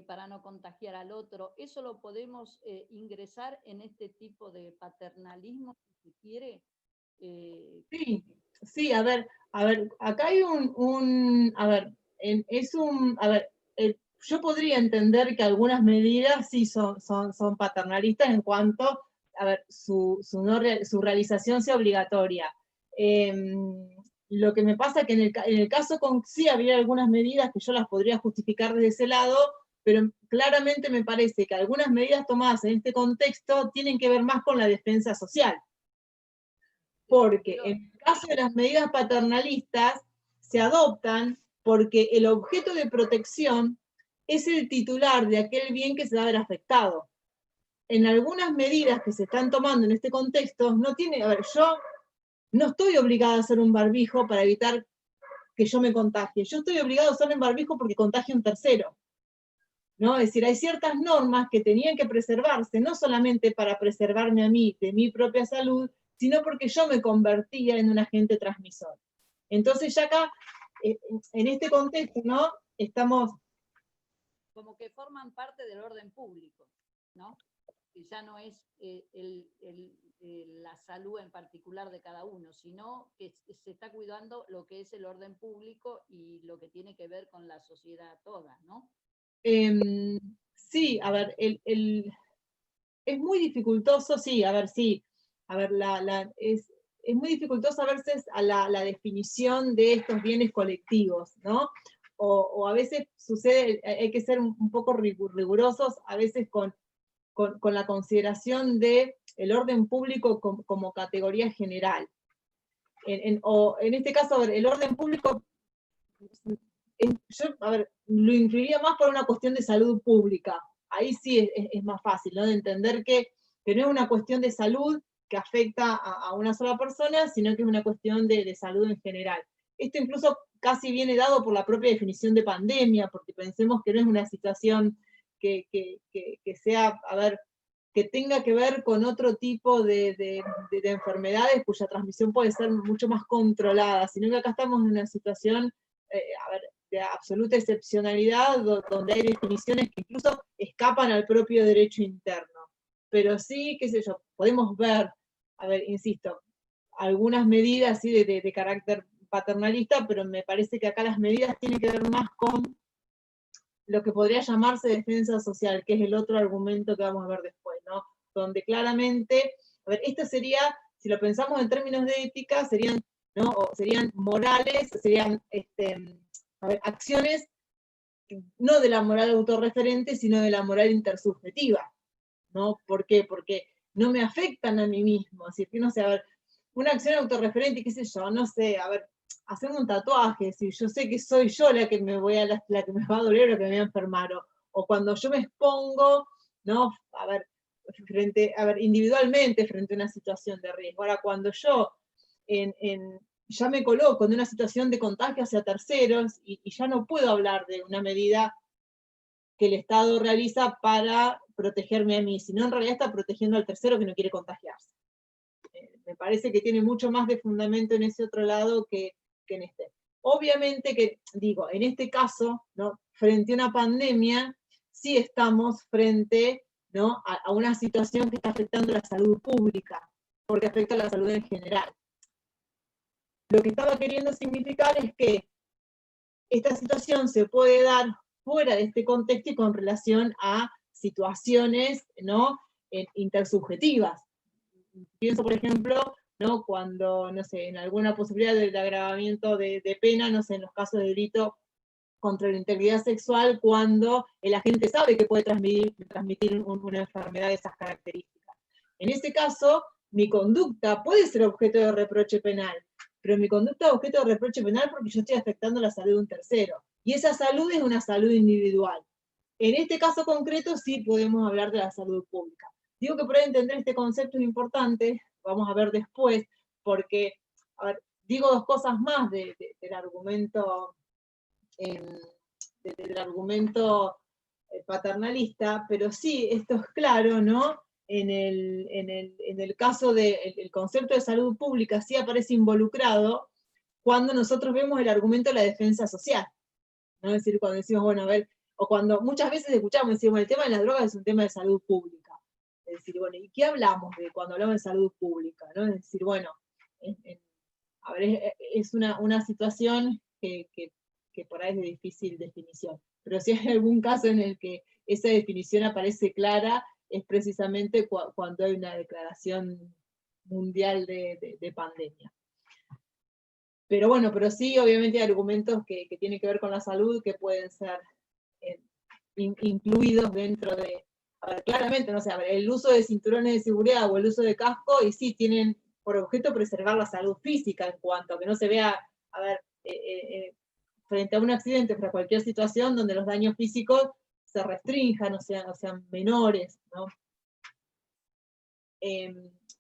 para no contagiar al otro? ¿Eso lo podemos ingresar en este tipo de paternalismo, si se quiere? Sí, a ver, acá hay yo podría entender que algunas medidas sí son paternalistas en cuanto, a ver, su realización sea obligatoria. Lo que me pasa es que en el caso sí habría algunas medidas que yo las podría justificar desde ese lado, pero claramente me parece que algunas medidas tomadas en este contexto tienen que ver más con la defensa social. Porque en el caso de las medidas paternalistas se adoptan porque el objeto de protección es el titular de aquel bien que se va a ver afectado. En algunas medidas que se están tomando en este contexto, yo no estoy obligada a hacer un barbijo para evitar que yo me contagie. Yo estoy obligada a usar un barbijo porque contagie a un tercero, ¿no? Es decir, hay ciertas normas que tenían que preservarse, no solamente para preservarme a mí de mi propia salud, sino porque yo me convertía en un agente transmisor. Entonces ya acá, en este contexto, ¿no? Estamos... Como que forman parte del orden público, ¿no? Que ya no es la salud en particular de cada uno, sino que se está cuidando lo que es el orden público y lo que tiene que ver con la sociedad toda, ¿no? Sí, a ver, es muy dificultoso, sí, a ver, sí. A ver, es muy dificultoso a veces a la definición de estos bienes colectivos, ¿no? O a veces sucede, hay que ser un poco rigurosos, a veces con la consideración del orden público como categoría general. O en este caso, a ver, el orden público, yo, a ver, lo incluiría más por una cuestión de salud pública. Ahí sí es más fácil, ¿no? De entender que no es una cuestión de salud que afecta a una sola persona, sino que es una cuestión de salud en general. Esto incluso casi viene dado por la propia definición de pandemia, porque pensemos que no es una situación que sea, a ver, que tenga que ver con otro tipo de enfermedades cuya transmisión puede ser mucho más controlada, sino que acá estamos en una situación, a ver, de absoluta excepcionalidad, donde hay definiciones que incluso escapan al propio derecho interno. Pero sí, qué sé yo, podemos ver, a ver, insisto, algunas medidas ¿sí? de carácter paternalista, pero me parece que acá las medidas tienen que ver más con lo que podría llamarse defensa social, que es el otro argumento que vamos a ver después, ¿no? Donde claramente, a ver, esto sería, si lo pensamos en términos de ética, serían, ¿no? O serían morales, serían a ver, acciones no de la moral autorreferente, sino de la moral intersubjetiva, ¿no? ¿Por qué? Porque no me afectan a mí mismo, así que no sé, a ver, una acción autorreferente, qué sé yo, no sé, a ver, hacerme un tatuaje, si yo sé que soy yo la que me voy a la que me va a doler o que me voy a enfermar, o cuando yo me expongo, ¿no? A ver, individualmente frente a una situación de riesgo. Ahora, cuando yo ya me coloco en una situación de contagio hacia terceros y ya no puedo hablar de una medida que el Estado realiza para protegerme a mí, sino en realidad está protegiendo al tercero que no quiere contagiarse. Me parece que tiene mucho más de fundamento en ese otro lado que en este. Obviamente que, digo, en este caso, ¿no? Frente a una pandemia, sí estamos frente, ¿no? a una situación que está afectando la salud pública, porque afecta a la salud en general. Lo que estaba queriendo significar es que esta situación se puede dar fuera de este contexto y con relación a situaciones, ¿no? Intersubjetivas. Pienso, por ejemplo, ¿no? Cuando, no sé, en alguna posibilidad de agravamiento de pena, no sé, en los casos de delito contra la integridad sexual, cuando el agente sabe que puede transmitir una enfermedad de esas características. En ese caso, mi conducta puede ser objeto de reproche penal, pero mi conducta es objeto de reproche penal porque yo estoy afectando la salud de un tercero. Y esa salud es una salud individual. En este caso concreto sí podemos hablar de la salud pública. Digo que para entender este concepto es importante, vamos a ver después, porque, a ver, digo dos cosas más del argumento paternalista, pero sí, esto es claro, ¿no? En el caso del concepto de salud pública sí aparece involucrado cuando nosotros vemos el argumento de la defensa social, ¿no? Es decir, cuando decimos, bueno, a ver, o cuando muchas veces escuchamos, decimos, el tema de las drogas es un tema de salud pública. Es decir, bueno, ¿y qué hablamos de cuando hablamos de salud pública? ¿No? Es decir, bueno, a ver, es una situación que por ahí es de difícil definición. Pero si hay algún caso en el que esa definición aparece clara, es precisamente cuando hay una declaración mundial de pandemia. Pero bueno, pero sí, obviamente hay argumentos que tienen que ver con la salud que pueden ser incluidos dentro de, a ver, claramente, no sé, a ver, el uso de cinturones de seguridad o el uso de casco, y sí tienen por objeto preservar la salud física en cuanto a que no se vea, a ver, frente a un accidente, frente a cualquier situación donde los daños físicos se restrinjan, o sean menores, ¿no?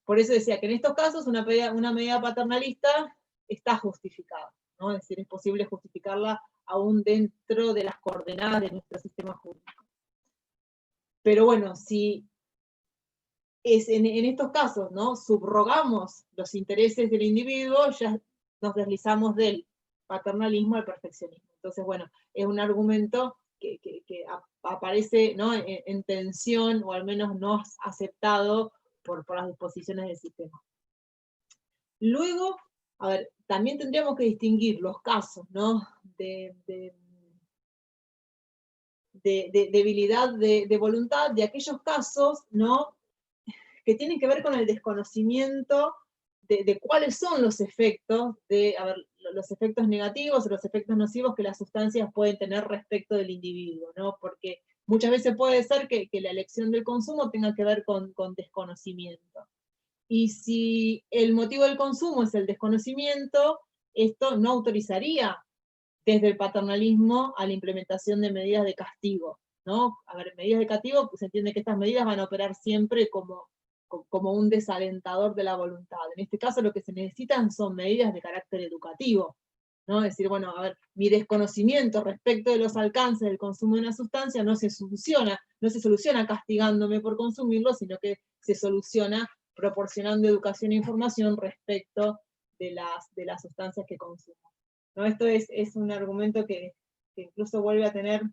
Por eso decía que en estos casos una medida paternalista está justificada, ¿no? Es decir, es posible justificarla aún dentro de las coordenadas de nuestro sistema jurídico. Pero bueno, si es en estos casos, ¿no? Subrogamos los intereses del individuo, ya nos deslizamos del paternalismo al perfeccionismo. Entonces, bueno, es un argumento que aparece, ¿no? en tensión, o al menos no aceptado por las disposiciones del sistema. Luego, a ver, también tendríamos que distinguir los casos, ¿no? de debilidad de voluntad, de aquellos casos, ¿no? que tienen que ver con el desconocimiento de cuáles son los efectos, los efectos negativos o los efectos nocivos que las sustancias pueden tener respecto del individuo, ¿no? Porque muchas veces puede ser que la elección del consumo tenga que ver con desconocimiento. Y si el motivo del consumo es el desconocimiento, esto no autorizaría desde el paternalismo a la implementación de medidas de castigo, ¿no? A ver, medidas de castigo, pues se entiende que estas medidas van a operar siempre como un desalentador de la voluntad. En este caso lo que se necesitan son medidas de carácter educativo, ¿no? Es decir, bueno, a ver, mi desconocimiento respecto de los alcances del consumo de una sustancia no se soluciona castigándome por consumirlo, sino que se soluciona proporcionando educación e información respecto de las sustancias que consumo. ¿No? Esto es un argumento que incluso vuelve a tener,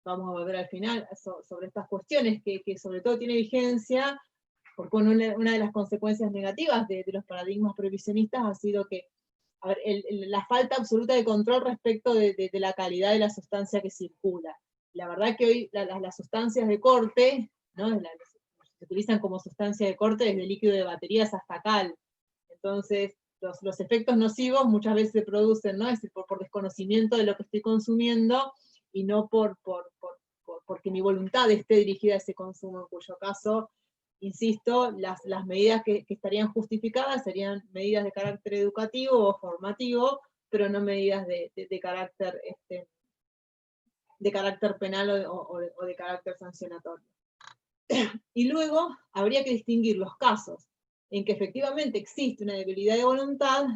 vamos a volver al final, sobre estas cuestiones, que sobre todo tiene vigencia, porque una de las consecuencias negativas de los paradigmas prohibicionistas ha sido que, a ver, la falta absoluta de control respecto de la calidad de la sustancia que circula. La verdad que hoy las sustancias de corte, ¿no? Se utilizan como sustancia de corte desde líquido de baterías hasta cal. Entonces, los efectos nocivos muchas veces se producen, ¿no? Es decir, por desconocimiento de lo que estoy consumiendo y no porque mi voluntad esté dirigida a ese consumo, en cuyo caso, insisto, las medidas que estarían justificadas serían medidas de carácter educativo o formativo, pero no medidas de carácter penal o de carácter sancionatorio. Y luego habría que distinguir los casos en que efectivamente existe una debilidad de voluntad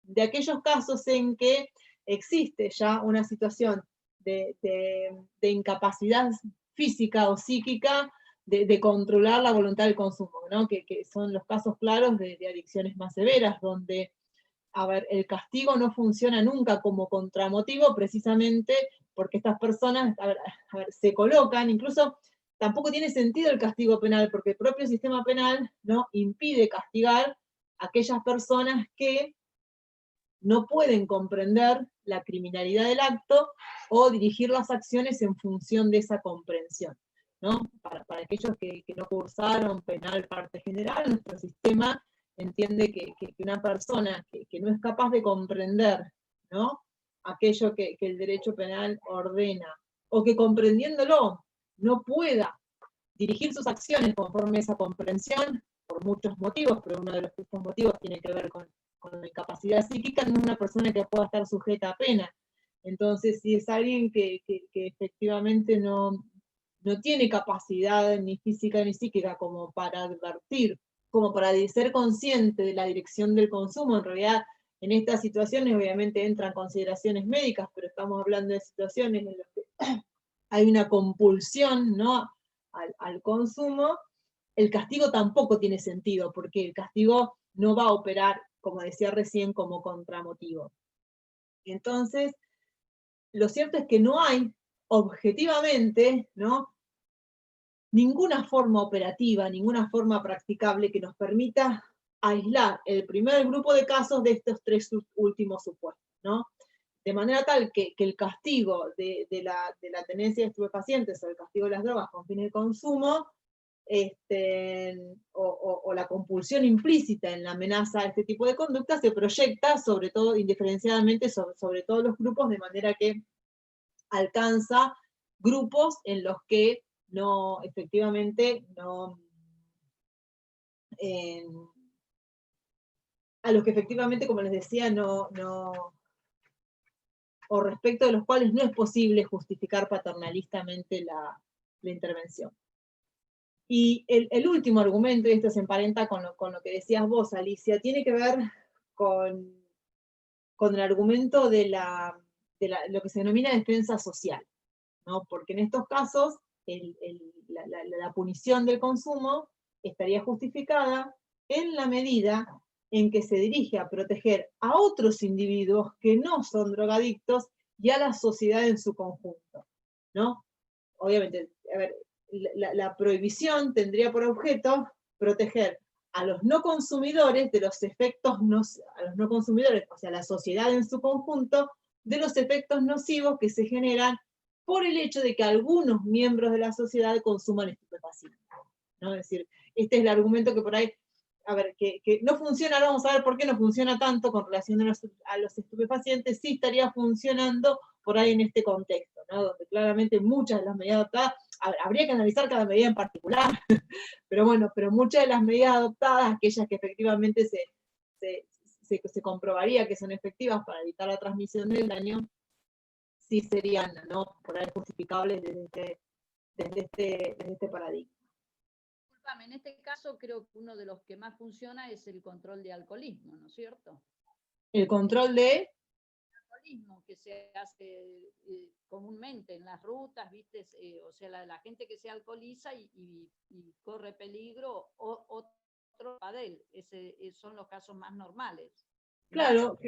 de aquellos casos en que existe ya una situación de incapacidad física o psíquica de controlar la voluntad del consumo, ¿no? Que son los casos claros de adicciones más severas, donde, a ver, el castigo no funciona nunca como contramotivo, precisamente porque estas personas, a ver, se colocan, incluso tampoco tiene sentido el castigo penal, porque el propio sistema penal, ¿no?, impide castigar a aquellas personas que no pueden comprender la criminalidad del acto o dirigir las acciones en función de esa comprensión, ¿no? Para aquellos que no cursaron penal parte general, nuestro sistema entiende que una persona que no es capaz de comprender, ¿no?, aquello que el derecho penal ordena, o que comprendiéndolo no pueda dirigir sus acciones conforme a esa comprensión, por muchos motivos, pero uno de estos motivos tiene que ver con la incapacidad psíquica, no es una persona que pueda estar sujeta a pena. Entonces, si es alguien que efectivamente no tiene capacidad ni física ni psíquica como para advertir, como para ser consciente de la dirección del consumo, en realidad en estas situaciones obviamente entran consideraciones médicas, pero estamos hablando de situaciones en las que hay una compulsión, ¿no?, al consumo, el castigo tampoco tiene sentido, porque el castigo no va a operar, como decía recién, como contramotivo. Entonces, lo cierto es que no hay objetivamente, ¿no?, ninguna forma operativa, ninguna forma practicable que nos permita aislar el primer grupo de casos de estos tres últimos supuestos, ¿no? De manera tal que el castigo de la tenencia de estupefacientes o el castigo de las drogas con fines de consumo, o la compulsión implícita en la amenaza a este tipo de conducta se proyecta sobre todo, indiferenciadamente, sobre todos los grupos, de manera que alcanza grupos en los que no, efectivamente, a los que efectivamente, como les decía, o respecto de los cuales no es posible justificar paternalistamente la intervención. Y el último argumento, y esto se emparenta con lo que decías vos, Alicia, tiene que ver con el argumento de lo que se denomina defensa social, ¿no? Porque en estos casos la punición del consumo estaría justificada en la medida en que se dirige a proteger a otros individuos que no son drogadictos y a la sociedad en su conjunto, ¿no? Obviamente, a ver, la prohibición tendría por objeto proteger a los no consumidores de los efectos, a los no consumidores, o sea, la sociedad en su conjunto, de los efectos nocivos que se generan por el hecho de que algunos miembros de la sociedad consuman estupefacientes, ¿no? Es decir, este es el argumento que por ahí, a ver, que no funciona, ahora vamos a ver por qué no funciona tanto con relación a los estupefacientes, sí estaría funcionando por ahí en este contexto, ¿no? Donde claramente muchas de las medidas adoptadas, habría que analizar cada medida en particular, pero bueno, pero muchas de las medidas adoptadas, aquellas que efectivamente se comprobaría que son efectivas para evitar la transmisión del daño, sí serían, ¿no?, por ahí justificables desde este paradigma. Disculpame, en este caso creo que uno de los que más funciona es el control de alcoholismo, ¿no es cierto? El control de alcoholismo que se hace comúnmente en las rutas, ¿viste? O sea, la gente que se alcoholiza y corre peligro, o otro padel, son los casos más normales. Claro,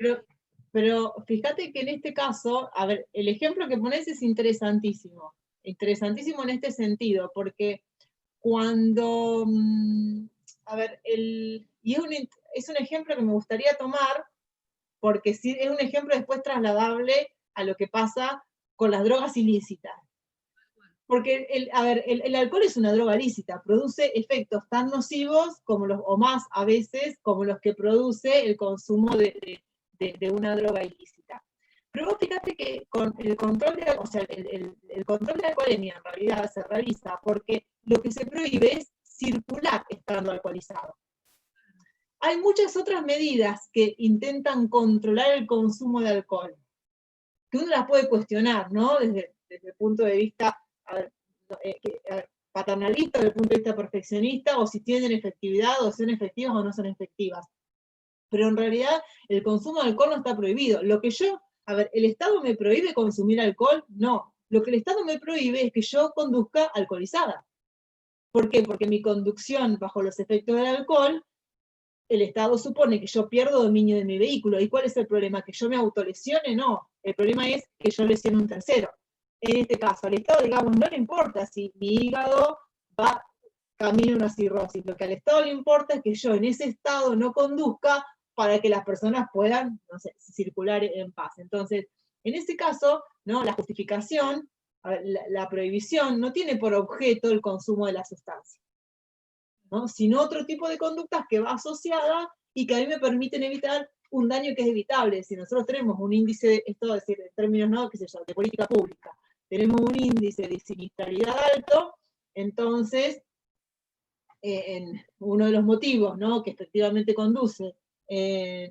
pero fíjate que en este caso, a ver, el ejemplo que pones es interesantísimo en este sentido, porque cuando, a ver, es un ejemplo que me gustaría tomar porque sí, es un ejemplo después trasladable a lo que pasa con las drogas ilícitas. Porque el alcohol es una droga lícita, produce efectos tan nocivos como los, o más a veces, como los que produce el consumo de una droga ilícita. Pero vos fíjate que con el control de, o sea, el control de la alcoholemia en realidad se realiza porque lo que se prohíbe es circular estando alcoholizado. Hay muchas otras medidas que intentan controlar el consumo de alcohol, que uno las puede cuestionar, ¿no? Desde el punto de vista paternalista, desde el punto de vista perfeccionista, o si tienen efectividad, o son efectivas o no son efectivas. Pero en realidad el consumo de alcohol no está prohibido. Lo que ¿el Estado me prohíbe consumir alcohol? No. Lo que el Estado me prohíbe es que yo conduzca alcoholizada. ¿Por qué? Porque mi conducción bajo los efectos del alcohol, el Estado supone que yo pierdo dominio de mi vehículo. ¿Y cuál es el problema? ¿Que yo me autolesione? No. El problema es que yo lesione a un tercero. En este caso, al Estado, digamos, no le importa si mi hígado va camino a una cirrosis. Lo que al Estado le importa es que yo en ese estado no conduzca para que las personas puedan, no sé, circular en paz. Entonces, en ese caso, ¿no? La justificación, la prohibición, no tiene por objeto el consumo de la sustancia, ¿no? Sino otro tipo de conductas que va asociada y que a mí me permiten evitar un daño que es evitable. Si nosotros tenemos un índice, esto es decir, en términos, ¿no?, qué sé yo, de política pública, tenemos un índice de siniestralidad alto, entonces, en uno de los motivos, ¿no?, que efectivamente conduce,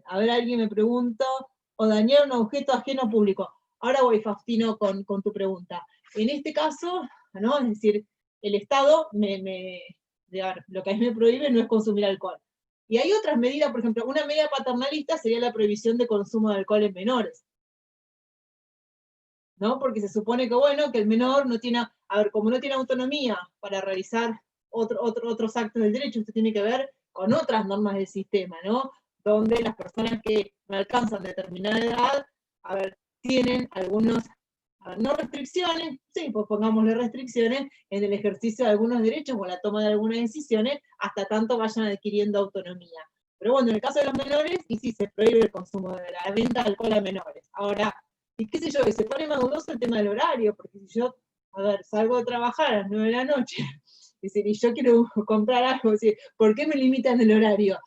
a ver, alguien me preguntó, o dañar un objeto ajeno público. Ahora voy, Faustino, con tu pregunta. En este caso, ¿no?, es decir, el Estado lo que a mí me prohíbe no es consumir alcohol. Y hay otras medidas, por ejemplo, una medida paternalista sería la prohibición de consumo de alcohol en menores, ¿no? Porque se supone que, bueno, que el menor no tiene, como no tiene autonomía para realizar otros actos del derecho, esto tiene que ver con otras normas del sistema, ¿no? Donde las personas que no alcanzan determinada edad, tienen algunos, no restricciones, sí, pues pongámosle restricciones en el ejercicio de algunos derechos o la toma de algunas decisiones, hasta tanto vayan adquiriendo autonomía. Pero bueno, en el caso de los menores, y sí se prohíbe el consumo de la venta de alcohol a menores. Ahora, y qué sé yo, y se pone más dudoso el tema del horario, porque si yo, salgo de trabajar a las 9 de la noche, y yo quiero comprar algo, ¿por qué me limitan el horario?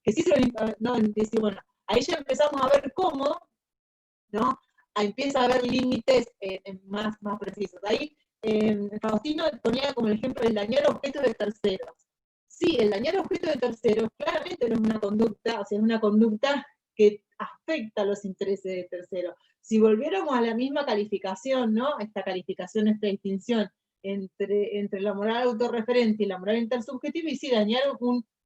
Que sí se lo no, decir, bueno, ahí ya empezamos a ver cómo, ¿no? Empieza a haber límites más precisos. Ahí Faustino ponía como el ejemplo del dañar objetos de terceros. Sí, el dañar objetos de terceros claramente no es una conducta, o sea, es una conducta que afecta a los intereses de terceros. Si volviéramos a la misma calificación, ¿no?, esta calificación, esta distinción entre la moral autorreferente y la moral intersubjetiva, y si dañar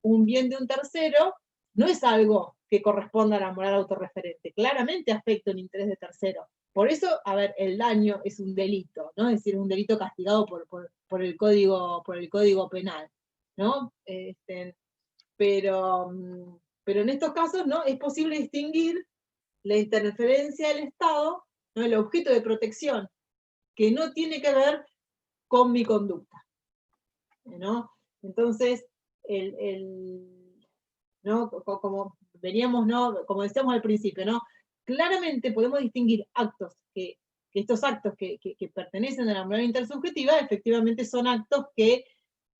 un bien de un tercero, no es algo que corresponda a la moral autorreferente, claramente afecta un interés de tercero. Por eso, el daño es un delito, ¿no? Es decir, un delito castigado por el código penal, ¿no? Pero en estos casos, ¿no?, es posible distinguir la interferencia del Estado, ¿no?, el objeto de protección, que no tiene que ver con mi conducta, ¿no? Entonces, ¿no?, como veníamos, ¿no?, como decíamos al principio, ¿no?, claramente podemos distinguir actos que estos actos que pertenecen a la moral intersubjetiva, efectivamente son actos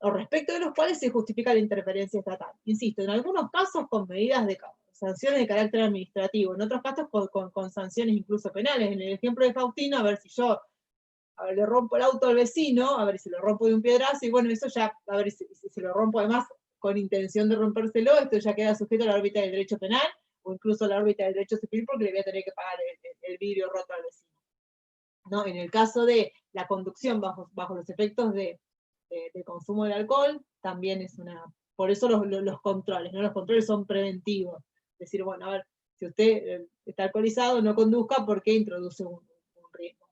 o respecto de los cuales se justifica la interferencia estatal. Insisto, en algunos casos con medidas de sanciones de carácter administrativo, en otros casos con sanciones incluso penales. En el ejemplo de Faustino, si yo le rompo el auto al vecino, si lo rompo de un piedrazo, y bueno, eso ya, si lo rompo además con intención de rompérselo, esto ya queda sujeto a la órbita del derecho penal, o incluso a la órbita del derecho civil, porque le voy a tener que pagar el vidrio roto al vecino, ¿no? En el caso de la conducción bajo los efectos de consumo del alcohol, también es por eso los controles, ¿no? Los controles son preventivos. Es decir, bueno, si usted está alcoholizado, no conduzca porque introduce un riesgo.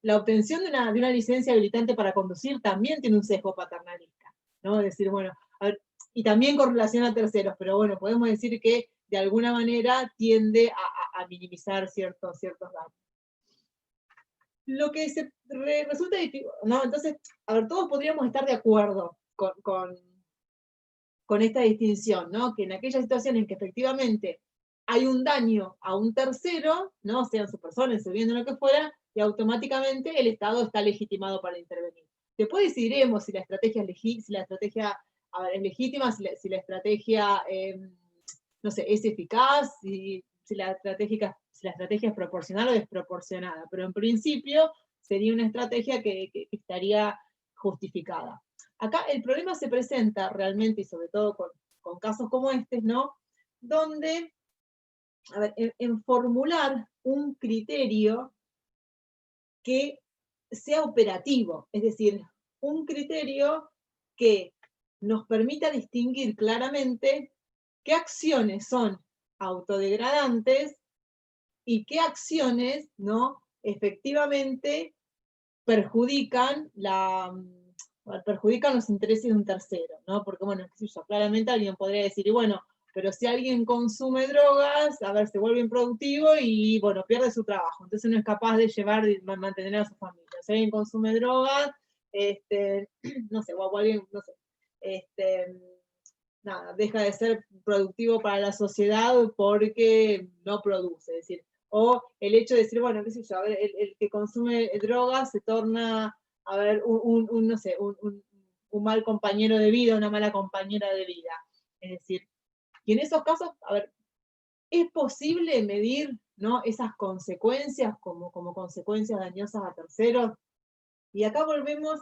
La obtención de una licencia habilitante para conducir también tiene un sesgo paternalista, ¿no? Es decir, bueno, y también con relación a terceros, pero bueno, podemos decir que de alguna manera tiende a minimizar ciertos daños. Lo que resulta difícil, ¿no? Entonces, todos podríamos estar de acuerdo con con esta distinción, ¿no? Que en aquellas situaciones en que efectivamente hay un daño a un tercero, ¿no? Sean su persona, en su bien, lo que fuera, y automáticamente el Estado está legitimado para intervenir. Después decidiremos si la estrategia es, a ver, es legítima, si la estrategia, no sé, es eficaz, si la estrategia es proporcional o desproporcionada, pero en principio sería una estrategia que estaría justificada. Acá el problema se presenta realmente, y sobre todo con casos como este, ¿no? Donde, a ver, en formular un criterio que sea operativo, es decir, un criterio que nos permita distinguir claramente qué acciones son autodegradantes y qué acciones, ¿no? Efectivamente perjudican los intereses de un tercero, ¿no? Porque, bueno, qué sé yo, claramente alguien podría decir, y bueno, pero si alguien consume drogas, a ver, se vuelve improductivo y, bueno, pierde su trabajo, entonces no es capaz de mantener a su familia. Si alguien consume drogas, no sé, o alguien, no sé, nada, deja de ser productivo para la sociedad porque no produce, es decir, o el hecho de decir, bueno, qué sé yo, a ver, el que consume drogas se torna, a ver, no sé, un mal compañero de vida, una mala compañera de vida. Es decir, y en esos casos, a ver, ¿es posible medir, ¿no? Esas consecuencias como consecuencias dañosas a terceros? Y acá volvemos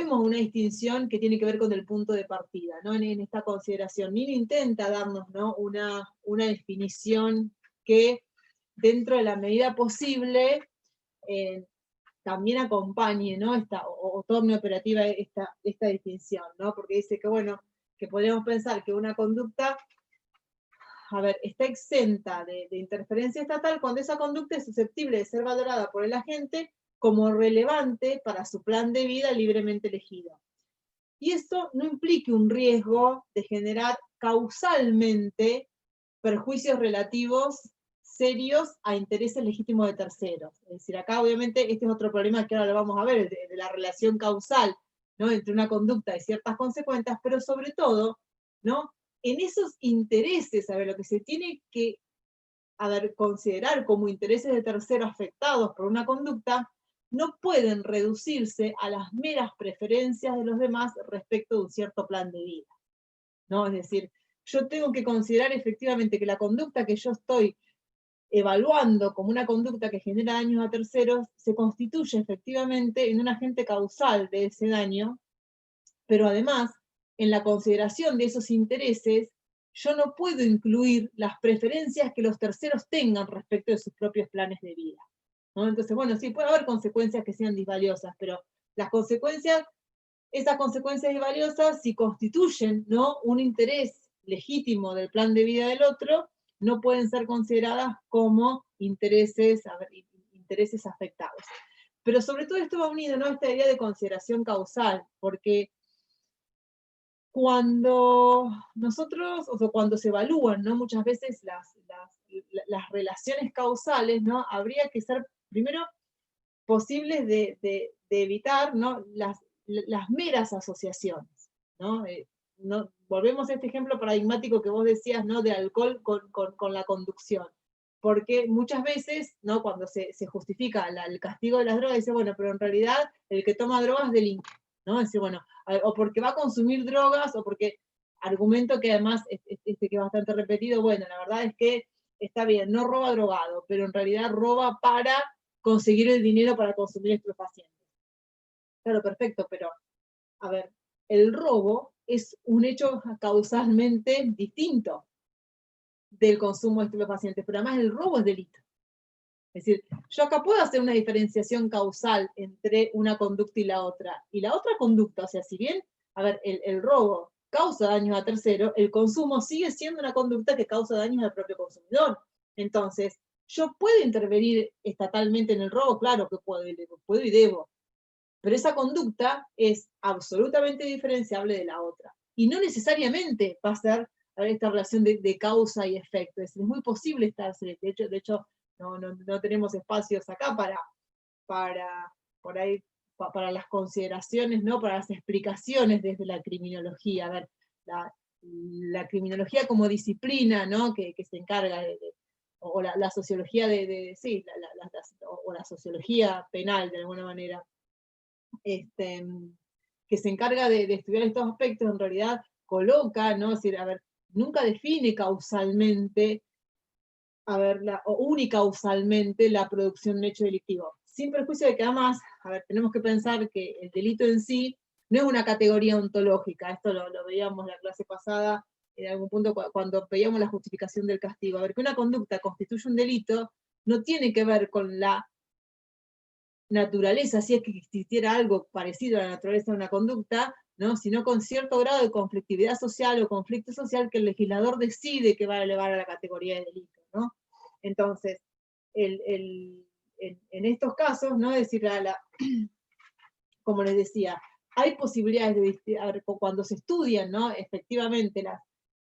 a una distinción que tiene que ver con el punto de partida, ¿no? En esta consideración. Nin intenta darnos, ¿no? una definición que, dentro de la medida posible, también acompañe, ¿no? o torne operativa esta distinción, ¿no? Porque dice que, bueno, que podríamos pensar que una conducta, a ver, está exenta de interferencia estatal cuando esa conducta es susceptible de ser valorada por el agente como relevante para su plan de vida libremente elegido. Y eso no implique un riesgo de generar causalmente perjuicios relativos serios a intereses legítimos de terceros. Es decir, acá obviamente este es otro problema que ahora lo vamos a ver, de la relación causal, ¿no? Entre una conducta y ciertas consecuencias, pero sobre todo, ¿no? En esos intereses, a ver, lo que se tiene que, a ver, considerar como intereses de terceros afectados por una conducta, no pueden reducirse a las meras preferencias de los demás respecto de un cierto plan de vida, ¿no? Es decir, yo tengo que considerar efectivamente que la conducta que yo estoy evaluando como una conducta que genera daños a terceros se constituye efectivamente en un agente causal de ese daño, pero además, en la consideración de esos intereses, yo no puedo incluir las preferencias que los terceros tengan respecto de sus propios planes de vida, ¿no? Entonces, bueno, sí, puede haber consecuencias que sean disvaliosas, pero esas consecuencias disvaliosas, si constituyen, ¿no? un interés legítimo del plan de vida del otro, no pueden ser consideradas como intereses afectados. Pero sobre todo esto va unido, ¿no? a esta idea de consideración causal, porque cuando nosotros, o sea, cuando se evalúan, ¿no? muchas veces las relaciones causales, ¿no? habría que ser, primero, posibles de evitar, ¿no? las meras asociaciones, ¿no? Volvemos a este ejemplo paradigmático que vos decías, ¿no? de alcohol con la conducción. Porque muchas veces, ¿no? cuando se justifica el castigo de las drogas, dice, bueno, pero en realidad el que toma drogas delinque, ¿no? Es decir, bueno, o porque va a consumir drogas, o porque, argumento que además, que es bastante repetido, bueno, la verdad es que está bien, no roba drogado, pero en realidad roba para conseguir el dinero para consumir estupefacientes. Claro, perfecto, pero, a ver, el robo es un hecho causalmente distinto del consumo de estupefacientes, pero además el robo es delito. Es decir, yo acá puedo hacer una diferenciación causal entre una conducta y la otra conducta, o sea, si bien, a ver, el robo causa daños a terceros, el consumo sigue siendo una conducta que causa daños al propio consumidor. Entonces, yo puedo intervenir estatalmente en el robo, claro que puedo y debo, pero esa conducta es absolutamente diferenciable de la otra. Y no necesariamente va a ser esta relación de causa y efecto. Es muy posible estar, de hecho no tenemos espacios acá para por ahí para las consideraciones, ¿no? Para las explicaciones desde la criminología. A ver, la criminología como disciplina, ¿no? que se encarga o la sociología sí, o la sociología penal de alguna manera, que se encarga de estudiar estos aspectos, en realidad coloca, ¿no? Es decir, a ver, nunca define causalmente, a ver, o unicausalmente la producción de un hecho delictivo. Sin perjuicio de que además, a ver, tenemos que pensar que el delito en sí no es una categoría ontológica, esto lo veíamos la clase pasada, en algún punto cuando veíamos la justificación del castigo. A ver, que una conducta constituye un delito no tiene que ver con la naturaleza, si es que existiera algo parecido a la naturaleza de una conducta, ¿no? Sino con cierto grado de conflictividad social o conflicto social que el legislador decide que va a elevar a la categoría de delito, ¿no? Entonces, en estos casos, ¿no? Es decir, como les decía, hay posibilidades de, cuando se estudian, ¿no? Efectivamente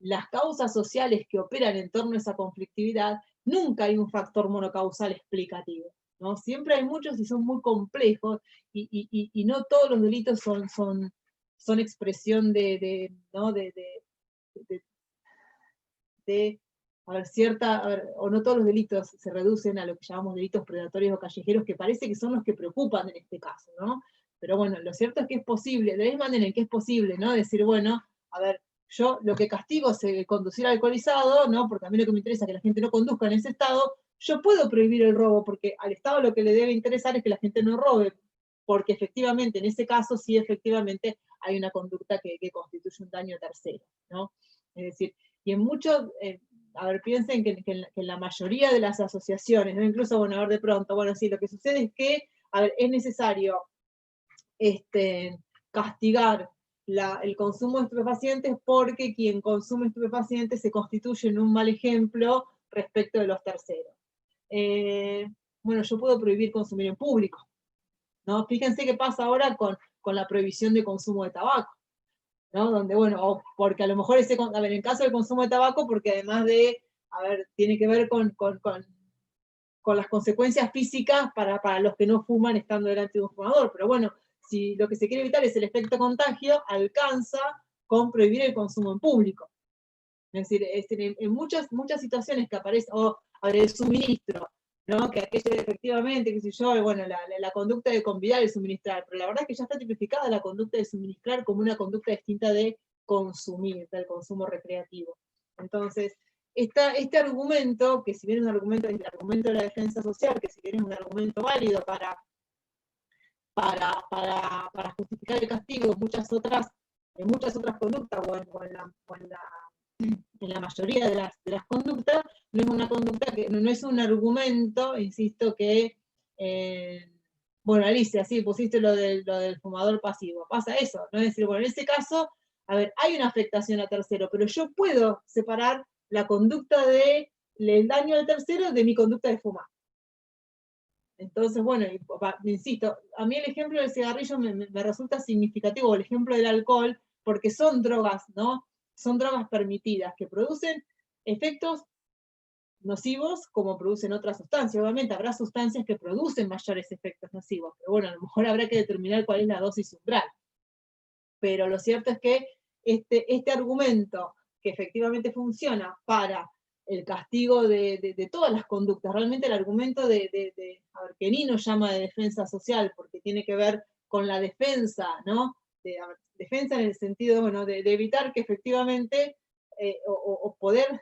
las causas sociales que operan en torno a esa conflictividad, nunca hay un factor monocausal explicativo, ¿no? Siempre hay muchos y son muy complejos, y no todos los delitos son expresión ¿no? A ver, o no todos los delitos se reducen a lo que llamamos delitos predatorios o callejeros, que parece que son los que preocupan en este caso, ¿no? Pero bueno, lo cierto es que es posible, de la misma manera en que es posible, ¿no? Decir, bueno, a ver, yo lo que castigo es conducir alcoholizado, ¿no? Porque a mí lo que me interesa es que la gente no conduzca en ese estado. Yo puedo prohibir el robo, porque al Estado lo que le debe interesar es que la gente no robe, porque efectivamente, en ese caso, sí efectivamente hay una conducta que constituye un daño tercero, ¿no? Es decir, y en muchos, a ver, piensen que en la mayoría de las asociaciones, ¿no? Incluso, bueno, a ver, de pronto, bueno, sí, lo que sucede es que, a ver, es necesario castigar el consumo de estupefacientes porque quien consume estupefacientes se constituye en un mal ejemplo respecto de los terceros. Bueno, yo puedo prohibir consumir en público, ¿no? Fíjense qué pasa ahora con la prohibición de consumo de tabaco, ¿no? Donde, bueno, porque a lo mejor a ver, en caso del consumo de tabaco, porque además a ver, tiene que ver con las consecuencias físicas para los que no fuman estando delante de un fumador, pero bueno, si lo que se quiere evitar es el efecto contagio, alcanza con prohibir el consumo en público. Es decir, en muchas situaciones que aparece, o el suministro, ¿no? Que aquello efectivamente, qué sé yo, bueno, la conducta de convidar y suministrar, pero la verdad es que ya está tipificada la conducta de suministrar como una conducta distinta de consumir, del consumo recreativo. Entonces, este argumento, que si bien es un argumento, el argumento de la defensa social, que si bien es un argumento válido para justificar el castigo en muchas otras conductas, o en la mayoría de las conductas, no es una conducta no es un argumento, insisto, que bueno, Alicia, sí, pusiste lo del fumador pasivo, pasa eso, ¿no? Es decir, bueno, en ese caso, a ver, hay una afectación a tercero, pero yo puedo separar la conducta del daño al tercero de mi conducta de fumar. Entonces, bueno, insisto, a mí el ejemplo del cigarrillo me resulta significativo, o el ejemplo del alcohol, porque son drogas, ¿no? Son drogas permitidas, que producen efectos nocivos como producen otras sustancias. Obviamente habrá sustancias que producen mayores efectos nocivos, pero bueno, a lo mejor habrá que determinar cuál es la dosis umbral. Pero lo cierto es que este argumento, que efectivamente funciona para el castigo de todas las conductas, realmente el argumento a ver, que Nino llama de defensa social, porque tiene que ver con la defensa, ¿no? Defensa en el sentido, bueno, de evitar que efectivamente, o poder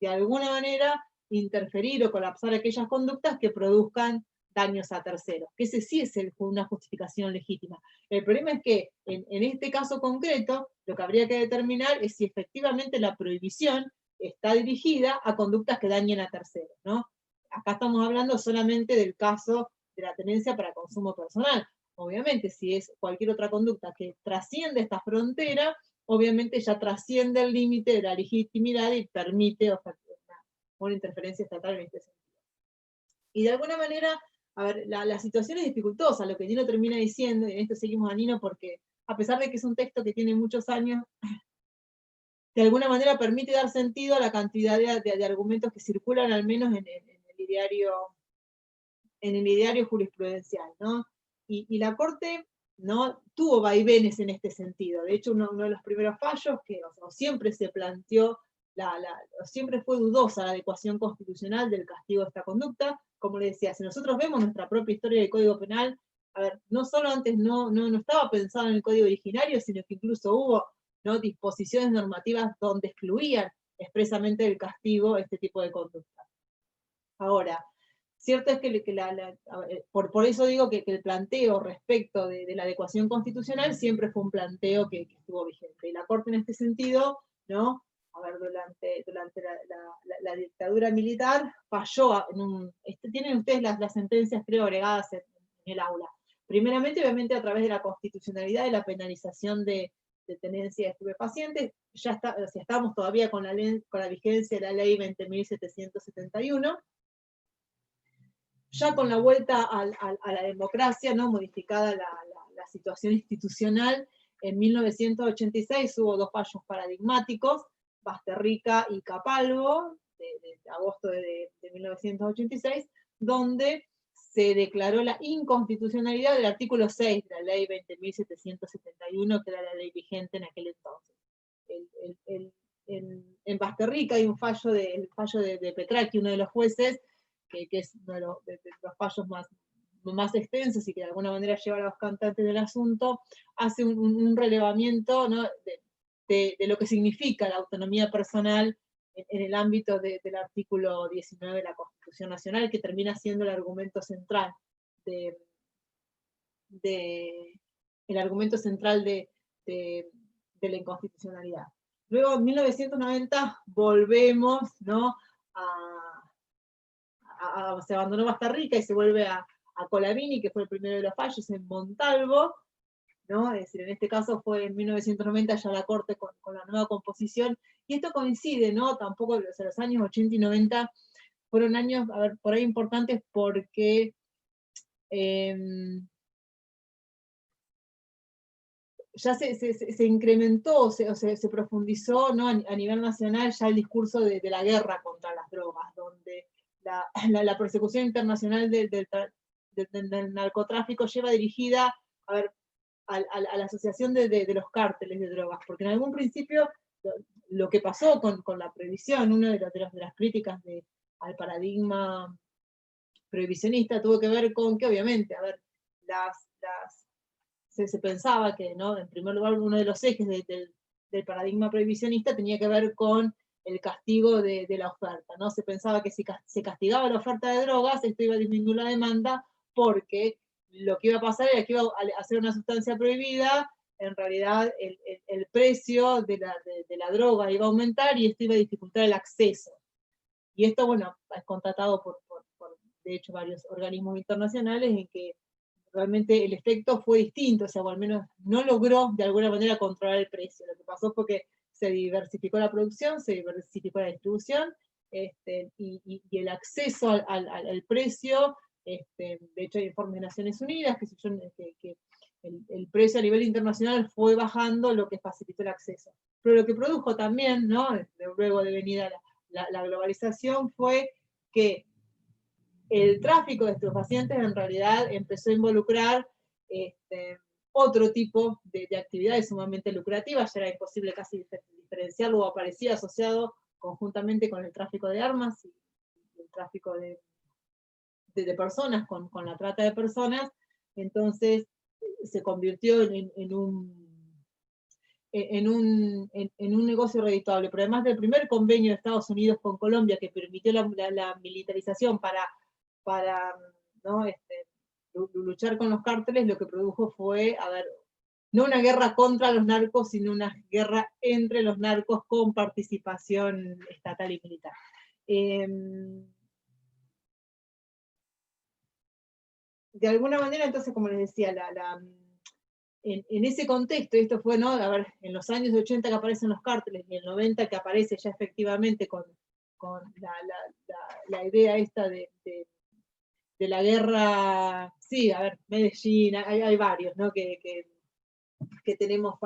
de alguna manera interferir o colapsar aquellas conductas que produzcan daños a terceros, que ese sí es una justificación legítima. El problema es que en este caso concreto, lo que habría que determinar es si efectivamente la prohibición está dirigida a conductas que dañen a terceros, ¿no? Acá estamos hablando solamente del caso de la tenencia para consumo personal. Obviamente, si es cualquier otra conducta que trasciende esta frontera, obviamente ya trasciende el límite de la legitimidad y permite una interferencia estatal en este sentido. Y de alguna manera, a ver, la situación es dificultosa, lo que Nino termina diciendo, y en esto seguimos a Nino porque, a pesar de que es un texto que tiene muchos años, de alguna manera permite dar sentido a la cantidad de argumentos que circulan, al menos en el ideario jurisprudencial, ¿no? Y la Corte, ¿no?, tuvo vaivenes en este sentido. De hecho, uno de los primeros fallos que siempre se planteó, siempre fue dudosa la adecuación constitucional del castigo de esta conducta. Como le decía, si nosotros vemos nuestra propia historia del Código Penal, a ver, no solo antes no estaba pensado en el Código originario, sino que incluso hubo, ¿no?, disposiciones normativas donde excluían expresamente del castigo este tipo de conducta. Ahora, cierto es que por eso digo que el planteo respecto de la adecuación constitucional siempre fue un planteo que estuvo vigente. Y la Corte en este sentido, ¿no?, a ver, durante la dictadura militar, falló tienen ustedes las sentencias, creo, agregadas en el aula. Primeramente, obviamente, a través de la constitucionalidad de la penalización de tenencia de estupefacientes. Ya estamos todavía con la vigencia de la ley 20.771. Ya con la vuelta a la democracia, ¿no?, modificada la situación institucional, en 1986 hubo 2 fallos paradigmáticos, Basterrica y Capalvo, de agosto de 1986, donde se declaró la inconstitucionalidad del artículo 6 de la ley 20.771, que era la ley vigente en aquel entonces. En Basterrica hay un fallo de Petracchi, uno de los jueces, que es uno de los fallos más extensos y que de alguna manera lleva a los cantantes del asunto, hace un relevamiento, ¿no?, de lo que significa la autonomía personal en el ámbito del artículo 19 de la Constitución Nacional, que termina siendo el argumento central de la inconstitucionalidad. Luego, en 1990, volvemos, ¿no?, se abandonó Basterrica y se vuelve a Colavini, que fue el primero de los fallos, en Montalvo, ¿no? Es decir, en este caso fue en 1990 ya la Corte con la nueva composición, y esto coincide, ¿no? Tampoco, o sea, los años 80 y 90 fueron años, a ver, por ahí importantes porque ya se incrementó, se profundizó, ¿no?, a nivel nacional ya el discurso de la guerra contra las drogas, donde la persecución internacional del narcotráfico lleva dirigida, a ver, a la asociación de los cárteles de drogas, porque en algún principio lo que pasó con la prohibición, una de las críticas al paradigma prohibicionista tuvo que ver con que, obviamente, a ver, se pensaba que, ¿no?, en primer lugar, uno de los ejes del paradigma prohibicionista tenía que ver con el castigo de la oferta, ¿no? Se pensaba que si se castigaba la oferta de drogas, esto iba a disminuir la demanda, porque lo que iba a pasar era que iba a ser una sustancia prohibida, en realidad el precio de la droga iba a aumentar y esto iba a dificultar el acceso. Y esto, bueno, es contratado por de hecho, varios organismos internacionales, en que realmente el efecto fue distinto, o sea, o al menos no logró de alguna manera controlar el precio. Lo que pasó fue que se diversificó la producción, se diversificó la distribución, y el acceso al precio, de hecho hay informes de Naciones Unidas que el precio a nivel internacional fue bajando, lo que facilitó el acceso. Pero lo que produjo también, ¿no?, luego de venir la globalización, fue que el tráfico de estupefacientes en realidad empezó a involucrar otro tipo de actividades sumamente lucrativas. Ya era imposible casi diferenciarlo, o aparecía asociado conjuntamente con el tráfico de armas y el tráfico de personas, con la trata de personas. Entonces se convirtió en un negocio redituable. Pero además del primer convenio de Estados Unidos con Colombia, que permitió la militarización para ¿no?, luchar con los cárteles, lo que produjo fue, a ver, no una guerra contra los narcos, sino una guerra entre los narcos con participación estatal y militar. De alguna manera, entonces, como les decía, en ese contexto, esto fue, ¿no?, a ver, en los años 80 que aparecen los cárteles, y en el 90 que aparece ya efectivamente con la idea esta de la guerra, sí, a ver, Medellín, hay varios, ¿no?, que tenemos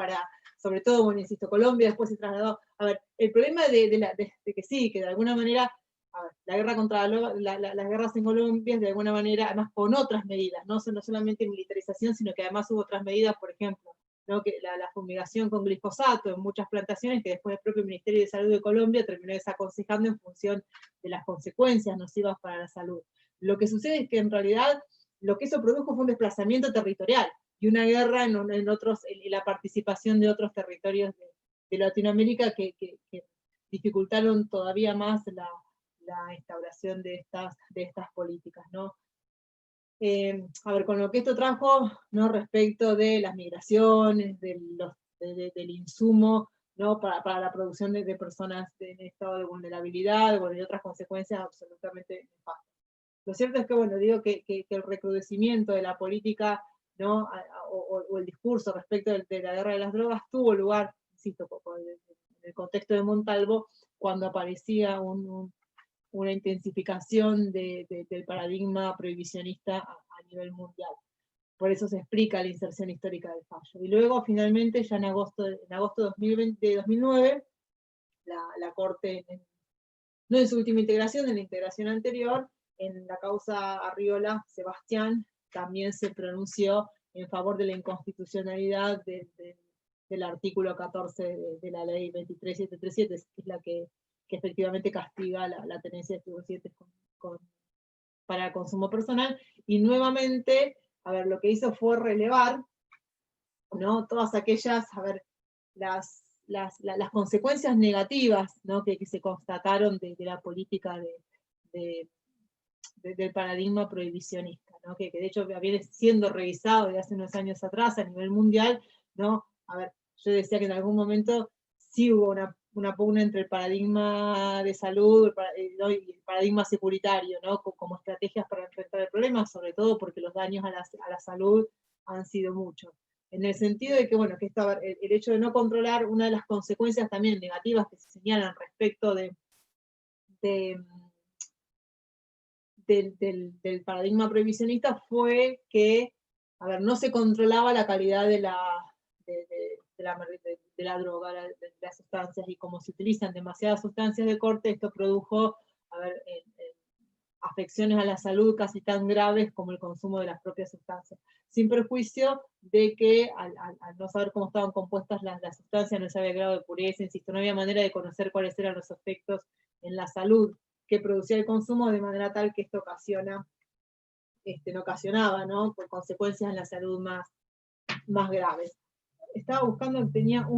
sobre todo, bueno, insisto, Colombia después se trasladó. A ver, el problema de que sí, que de alguna manera a ver, la guerra contra las guerras en Colombia, de alguna manera, además con otras medidas, no solamente militarización, sino que además hubo otras medidas, por ejemplo, ¿no? Que la fumigación con glifosato en muchas plantaciones, que después el propio Ministerio de Salud de Colombia terminó desaconsejando en función de las consecuencias nocivas para la salud. Lo que sucede es que en realidad lo que eso produjo fue un desplazamiento territorial y una guerra en la participación de otros territorios de Latinoamérica que dificultaron todavía más la instauración de estas políticas, ¿no? A ver, con lo que esto trajo, ¿no? Respecto de las migraciones, del insumo, ¿no? Para la producción de personas en estado de vulnerabilidad, bueno, y otras consecuencias absolutamente nefastas. Lo cierto es que, bueno, digo que el recrudecimiento de la política, ¿no? o el discurso respecto de la guerra de las drogas tuvo lugar, insisto, en el contexto de Montalvo, cuando aparecía una intensificación del paradigma prohibicionista a nivel mundial. Por eso se explica la inserción histórica del fallo. Y luego, finalmente, ya en agosto de 2009, la Corte, no en su última integración, en la integración anterior, en la causa Arriola Sebastián, también se pronunció en favor de la inconstitucionalidad del artículo 14 de la ley 23737, que es la que efectivamente castiga la tenencia de estupefacientes para el consumo personal, y nuevamente, a ver, lo que hizo fue relevar, ¿no? Todas aquellas, a ver, las consecuencias negativas, ¿no? que se constataron de la política del paradigma prohibicionista, ¿no? que de hecho viene siendo revisado desde hace unos años atrás a nivel mundial, ¿no? A ver, yo decía que en algún momento sí hubo una pugna entre el paradigma de salud ¿no? y el paradigma securitario, ¿no? como estrategias para enfrentar el problema, sobre todo porque los daños a la salud han sido muchos. En el sentido de que, bueno, que el hecho de no controlar, una de las consecuencias también negativas que se señalan respecto del paradigma prohibicionista fue que, a ver, no se controlaba la calidad de la droga, de las sustancias, y como se utilizan demasiadas sustancias de corte, esto produjo, a ver, afecciones a la salud casi tan graves como el consumo de las propias sustancias, sin perjuicio de que al no saber cómo estaban compuestas las sustancias, no sabía el grado de pureza, insisto, no había manera de conocer cuáles eran los efectos en la salud que producía el consumo, de manera tal que esto no ocasionaba, ¿no? Por consecuencias en la salud más graves. Estaba buscando, tenía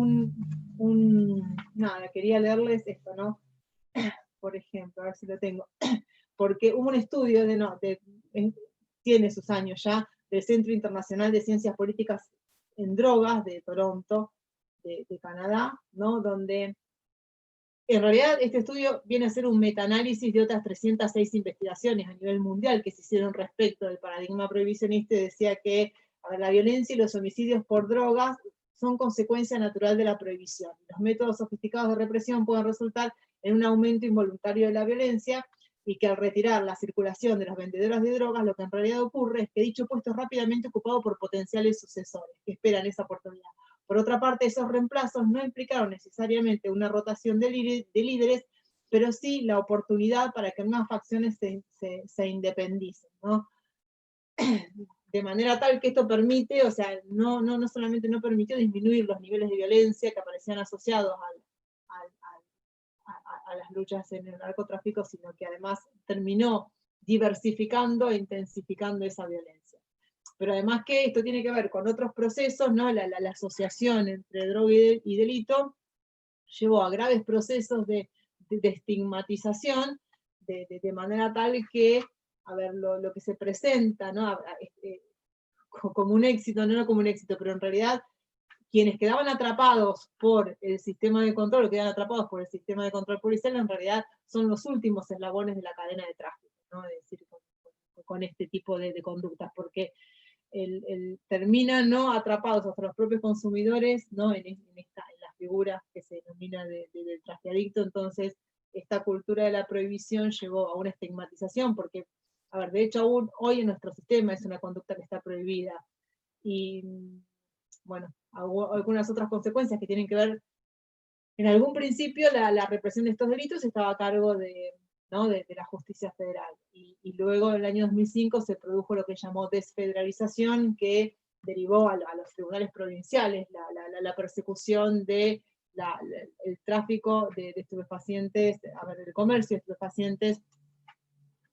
nada, quería leerles esto, ¿no? Por ejemplo, a ver si lo tengo. Porque hubo un estudio tiene sus años ya, del Centro Internacional de Ciencias Políticas en Drogas de Toronto, de Canadá, ¿no? Donde en realidad este estudio viene a ser un metaanálisis de otras 306 investigaciones a nivel mundial que se hicieron respecto del paradigma prohibicionista, y decía que, a ver, la violencia y los homicidios por drogas son consecuencia natural de la prohibición. Los métodos sofisticados de represión pueden resultar en un aumento involuntario de la violencia, y que al retirar la circulación de los vendedores de drogas, lo que en realidad ocurre es que dicho puesto es rápidamente ocupado por potenciales sucesores que esperan esa oportunidad. Por otra parte, esos reemplazos no implicaron necesariamente una rotación de líderes, pero sí la oportunidad para que nuevas facciones se independicen, ¿no? De manera tal que esto permite, o sea, no solamente no permitió disminuir los niveles de violencia que aparecían asociados a las luchas en el narcotráfico, sino que además terminó diversificando e intensificando esa violencia. Pero además que esto tiene que ver con otros procesos, ¿no? La asociación entre droga y delito llevó a graves procesos de estigmatización, de manera tal que, a ver, lo que se presenta, ¿no? Como un éxito, no como un éxito, pero en realidad quienes quedaban atrapados por el sistema de control, o quedan atrapados por el sistema de control policial, en realidad son los últimos eslabones de la cadena de tráfico, ¿no? Es decir, con este tipo de conductas, porque terminan, ¿no? atrapados hasta los propios consumidores, ¿no? en las figuras que se denomina del trafiadicto. Entonces, esta cultura de la prohibición llevó a una estigmatización, porque, a ver, de hecho, aún hoy en nuestro sistema es una conducta que está prohibida. Y, bueno, algunas otras consecuencias que tienen que ver, en algún principio, la represión de estos delitos estaba a cargo de ¿no? de la justicia federal. Y luego en el año 2005 se produjo lo que llamó desfederalización, que derivó a los tribunales provinciales la persecución de el tráfico de estupefacientes, el comercio de estupefacientes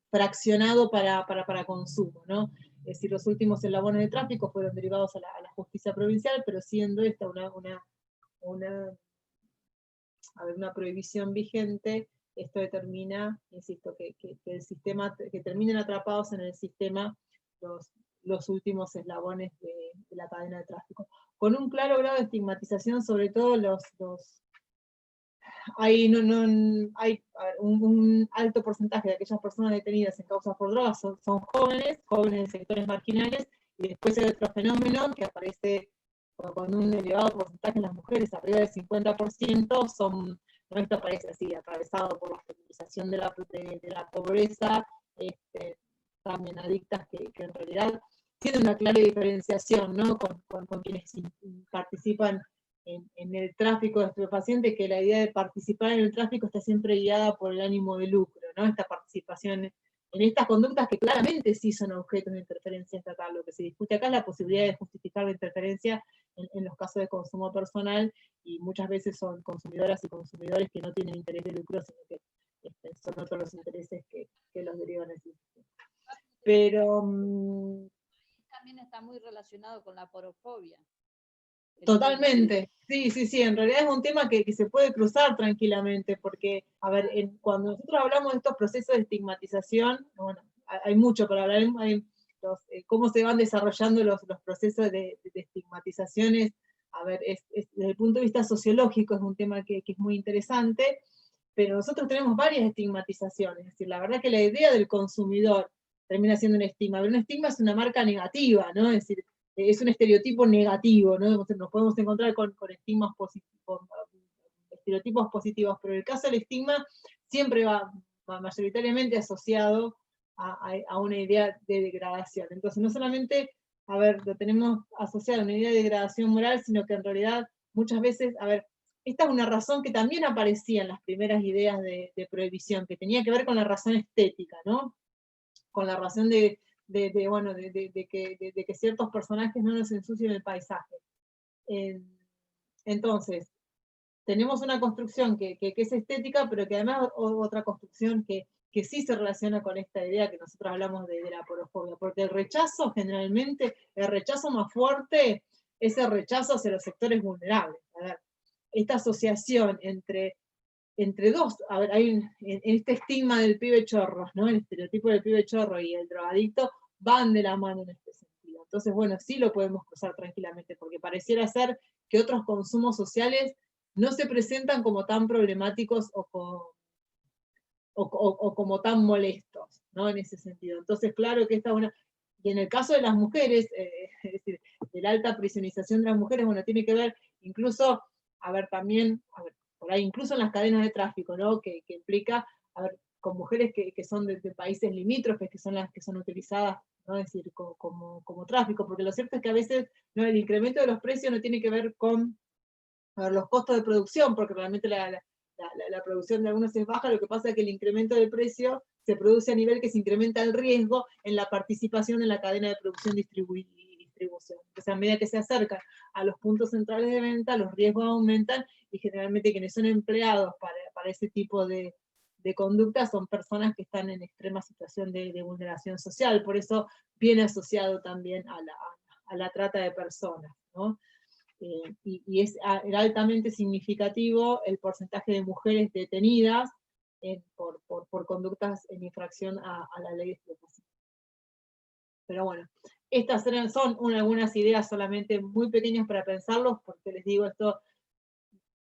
fraccionado para consumo, ¿no? Es decir, los últimos eslabones de tráfico fueron derivados a la justicia provincial, pero siendo esta una prohibición vigente, esto determina, insisto, que el sistema, que terminen atrapados en el sistema los últimos eslabones de la cadena de tráfico. Con un claro grado de estigmatización, sobre todo hay un alto porcentaje de aquellas personas detenidas en causas por drogas son jóvenes de sectores marginales, y después hay otro fenómeno que aparece con un elevado porcentaje en las mujeres, arriba del 50%, no, esto aparece así, atravesado por la feminización de la pobreza, también adictas que en realidad tienen una clara diferenciación, ¿no? con quienes participan en el tráfico de estupefacientes, que la idea de participar en el tráfico está siempre guiada por el ánimo de lucro, ¿no? Esta participación en estas conductas que claramente sí son objetos de interferencia estatal. Lo que se discute acá es la posibilidad de justificar la interferencia en los casos de consumo personal, y muchas veces son consumidoras y consumidores que no tienen interés de lucro, sino que son otros los intereses que los derivan del sistema. Pero también está muy relacionado con la porofobia. Totalmente, sí, en realidad es un tema que se puede cruzar tranquilamente, porque, a ver, cuando nosotros hablamos de estos procesos de estigmatización, bueno, hay mucho para hablar, cómo se van desarrollando los procesos de estigmatizaciones, a ver, desde el punto de vista sociológico es un tema que es muy interesante, pero nosotros tenemos varias estigmatizaciones, es decir, la verdad que la idea del consumidor termina siendo un estigma, pero un estigma es una marca negativa, ¿no? Es decir, es un estereotipo negativo, ¿no? Nos podemos encontrar con estigmas positivos, estereotipos positivos, pero el caso del estigma siempre va mayoritariamente asociado a una idea de degradación. Entonces, no solamente, a ver, lo tenemos asociado a una idea de degradación moral, sino que en realidad muchas veces, a ver, esta es una razón que también aparecía en las primeras ideas de prohibición, que tenía que ver con la razón estética, ¿no? Con la razón de que ciertos personajes no nos ensucien el paisaje. Entonces, tenemos una construcción que es estética, pero que además otra construcción que sí se relaciona con esta idea que nosotros hablamos de la porofobia, porque el rechazo generalmente, el rechazo más fuerte es el rechazo hacia los sectores vulnerables. A ver, esta asociación entre dos, a ver, hay este estigma del pibe chorro, ¿no? El estereotipo del pibe chorro y el drogadicto van de la mano en este sentido. Entonces, bueno, sí lo podemos cruzar tranquilamente, porque pareciera ser que otros consumos sociales no se presentan como tan problemáticos o como tan molestos, ¿no? En ese sentido. Entonces, claro que esta es una... Y en el caso de las mujeres, es decir, de la alta prisionización de las mujeres, bueno, tiene que ver incluso, a ver, también, a ver, por ahí incluso en las cadenas de tráfico, ¿no? Que implica, a ver, con mujeres que son de países limítrofes, que son las que son utilizadas, ¿no? Es decir, como tráfico, porque lo cierto es que a veces, ¿no? El incremento de los precios no tiene que ver con, a ver, los costos de producción, porque realmente la producción de algunos es baja, lo que pasa es que el incremento del precio se produce a nivel que se incrementa el riesgo en la participación en la cadena de producción y distribución. Entonces, a medida que se acercan a los puntos centrales de venta, los riesgos aumentan, y generalmente quienes son empleados para ese tipo de conductas son personas que están en extrema situación de vulneración social. Por eso viene asociado también a la trata de personas, ¿no? Y era altamente significativo el porcentaje de mujeres detenidas por conductas en infracción a la ley de explotación. Pero bueno, estas son algunas ideas solamente muy pequeñas para pensarlos, porque les digo esto,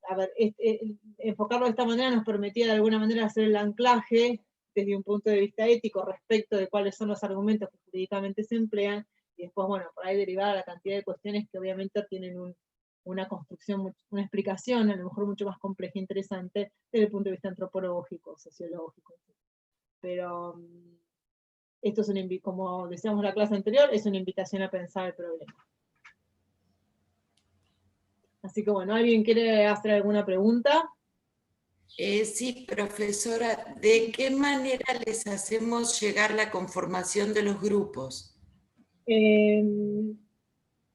a ver, enfocarlo de esta manera nos permitía de alguna manera hacer el anclaje desde un punto de vista ético respecto de cuáles son los argumentos que jurídicamente se emplean, y después, bueno, por ahí derivada la cantidad de cuestiones que obviamente tienen una construcción, una explicación a lo mejor mucho más compleja e interesante desde el punto de vista antropológico, sociológico. Pero esto es como decíamos en la clase anterior, es una invitación a pensar el problema. Así que bueno, ¿alguien quiere hacer alguna pregunta? Sí, profesora, ¿de qué manera les hacemos llegar la conformación de los grupos? En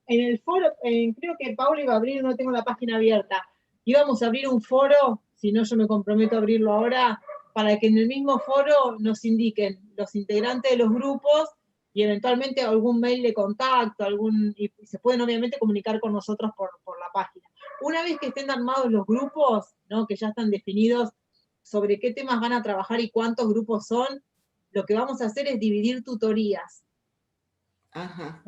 el foro, creo que Paula iba a abrir, no tengo la página abierta, íbamos a abrir un foro, si no yo me comprometo a abrirlo ahora, para que en el mismo foro nos indiquen los integrantes de los grupos y eventualmente algún mail de contacto, y se pueden obviamente comunicar con nosotros por la página. Una vez que estén armados los grupos, ¿no? Que ya están definidos sobre qué temas van a trabajar y cuántos grupos son, lo que vamos a hacer es dividir tutorías. Ajá.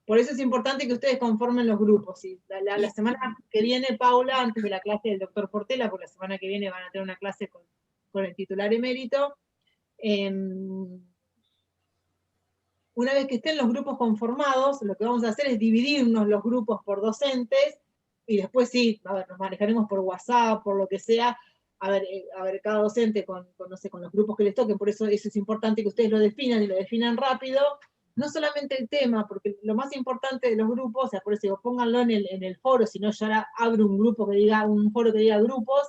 Por eso es importante que ustedes conformen los grupos. ¿Sí? La semana que viene, Paula, antes de la clase del doctor Portela, porque la semana que viene van a tener una clase con el titular emérito, una vez que estén los grupos conformados, lo que vamos a hacer es dividirnos los grupos por docentes, y después sí, a ver, nos manejaremos por WhatsApp, por lo que sea, a ver cada docente no sé, con los grupos que les toquen, por eso es importante que ustedes lo definan y lo definan rápido, no solamente el tema, porque lo más importante de los grupos, o sea, por eso digo, pónganlo en el foro, si no yo ahora abro un foro que diga grupos,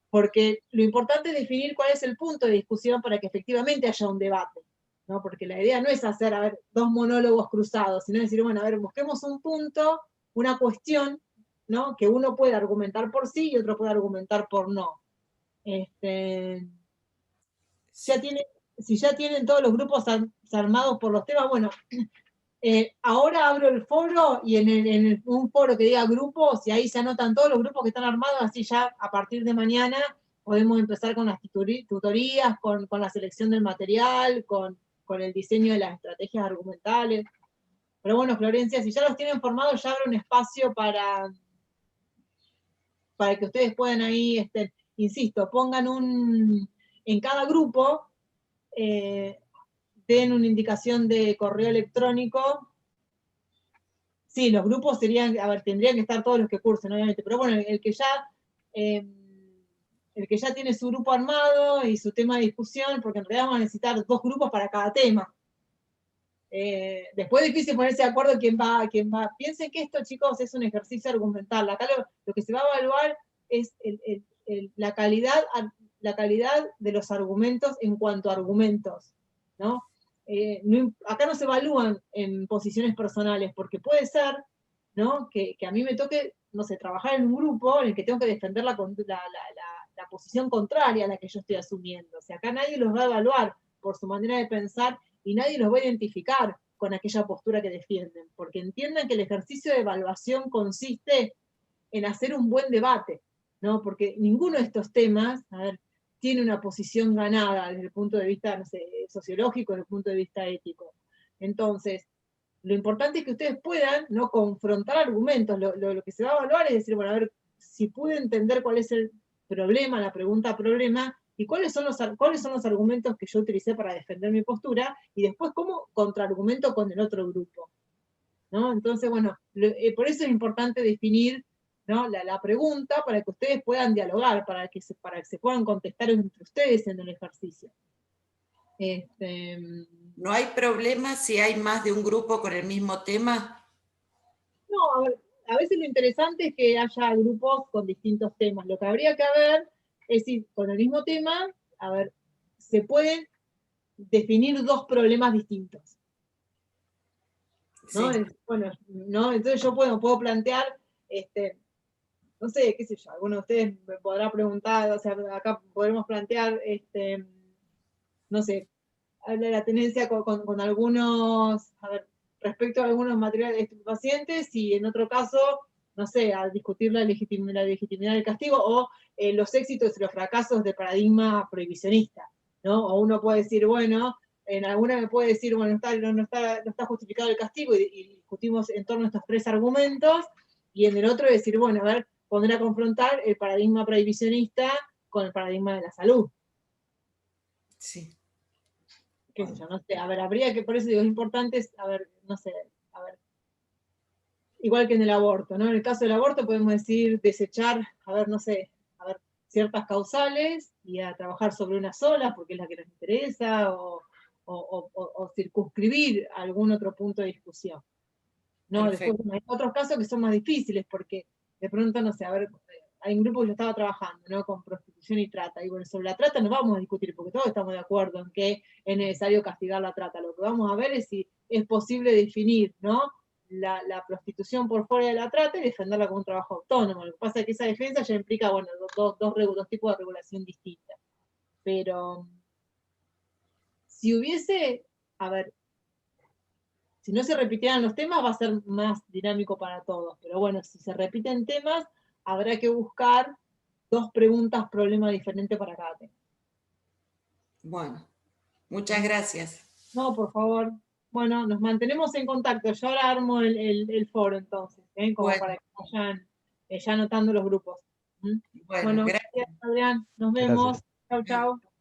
porque lo importante es definir cuál es el punto de discusión para que efectivamente haya un debate, ¿no? Porque la idea no es hacer, dos monólogos cruzados, sino decir, bueno, busquemos un punto, una cuestión, ¿no? Que uno pueda argumentar por sí y otro pueda argumentar por no. Si ya tienen todos los grupos armados por los temas, bueno, ahora abro el foro y en un foro que diga grupos, y ahí se anotan todos los grupos que están armados, así ya a partir de mañana podemos empezar con las tutorías, con la selección del material, con el diseño de las estrategias argumentales. Pero bueno, Florencia, si ya los tienen formados, ya abro un espacio para que ustedes puedan ahí, insisto, pongan en cada grupo, den una indicación de correo electrónico. Sí, los grupos serían, tendrían que estar todos los que cursen, obviamente, pero bueno, el que ya tiene su grupo armado y su tema de discusión, porque en realidad vamos a necesitar 2 grupos para cada tema. Después es difícil ponerse de acuerdo quién va. Piensen que esto, chicos, es un ejercicio argumental. Acá lo que se va a evaluar es la calidad de los argumentos en cuanto a argumentos, ¿no? Acá no se evalúan en posiciones personales, porque puede ser, ¿no? que a mí me toque, no sé, trabajar en un grupo en el que tengo que defender la posición contraria a la que yo estoy asumiendo. O sea, acá nadie los va a evaluar por su manera de pensar y nadie los va a identificar con aquella postura que defienden, porque entiendan que el ejercicio de evaluación consiste en hacer un buen debate, ¿no? Porque ninguno de estos temas, tiene una posición ganada desde el punto de vista, no sé, sociológico, desde el punto de vista ético. Entonces, lo importante es que ustedes puedan, ¿no?, confrontar argumentos. Lo que se va a evaluar es decir, bueno, si pude entender cuál es el problema, la pregunta problema, y cuáles son los argumentos que yo utilicé para defender mi postura, y después cómo contraargumento con el otro grupo, ¿no? Entonces, bueno, por eso es importante definir, ¿no?, la pregunta para que ustedes puedan dialogar, para que se puedan contestar entre ustedes en el ejercicio. ¿No hay problema si hay más de un grupo con el mismo tema? No, a veces lo interesante es que haya grupos con distintos temas. Lo que habría que ver es si con el mismo tema, se pueden definir 2 problemas distintos, ¿no? Sí. Bueno, ¿no? Entonces yo puedo plantear, no sé, qué sé yo, alguno de ustedes me podrá preguntar, o sea, acá podremos plantear, no sé, la tendencia con algunos, respecto a algunos materiales pacientes, y en otro caso, no sé, a discutir la legitimidad del castigo, o los éxitos y los fracasos del paradigma prohibicionista, ¿no? O uno puede decir, bueno, en alguna me puede decir, bueno, no está justificado el castigo, y discutimos en torno a estos 3 argumentos, y en el otro decir, bueno, poner a confrontar el paradigma prohibicionista con el paradigma de la salud. Sí. Qué sé yo, no sé, habría que, por eso digo, es importante, no sé, igual que en el aborto, ¿no? En el caso del aborto podemos decir desechar, no sé, ciertas causales y a trabajar sobre una sola porque es la que nos interesa, o circunscribir algún otro punto de discusión, ¿no? Después hay otros casos que son más difíciles porque de pronto, no sé, hay un grupo que lo estaba trabajando, ¿no? Con prostitución y trata. Y bueno, sobre la trata no vamos a discutir, porque todos estamos de acuerdo en que es necesario castigar la trata. Lo que vamos a ver es si es posible definir, ¿no? La prostitución por fuera de la trata y defenderla como un trabajo autónomo. Lo que pasa es que esa defensa ya implica, bueno, dos tipos de regulación distintas. Pero si hubiese, a ver, si no se repitieran los temas va a ser más dinámico para todos. Pero bueno, si se repiten temas, habrá que buscar 2 preguntas, problema diferente para cada tema. Bueno, muchas gracias. No, por favor. Bueno, nos mantenemos en contacto. Yo ahora armo el foro entonces, como Bueno. para que vayan ya anotando los grupos. Bueno, Bueno, gracias. gracias, Adrián. Nos vemos. Chau, chau.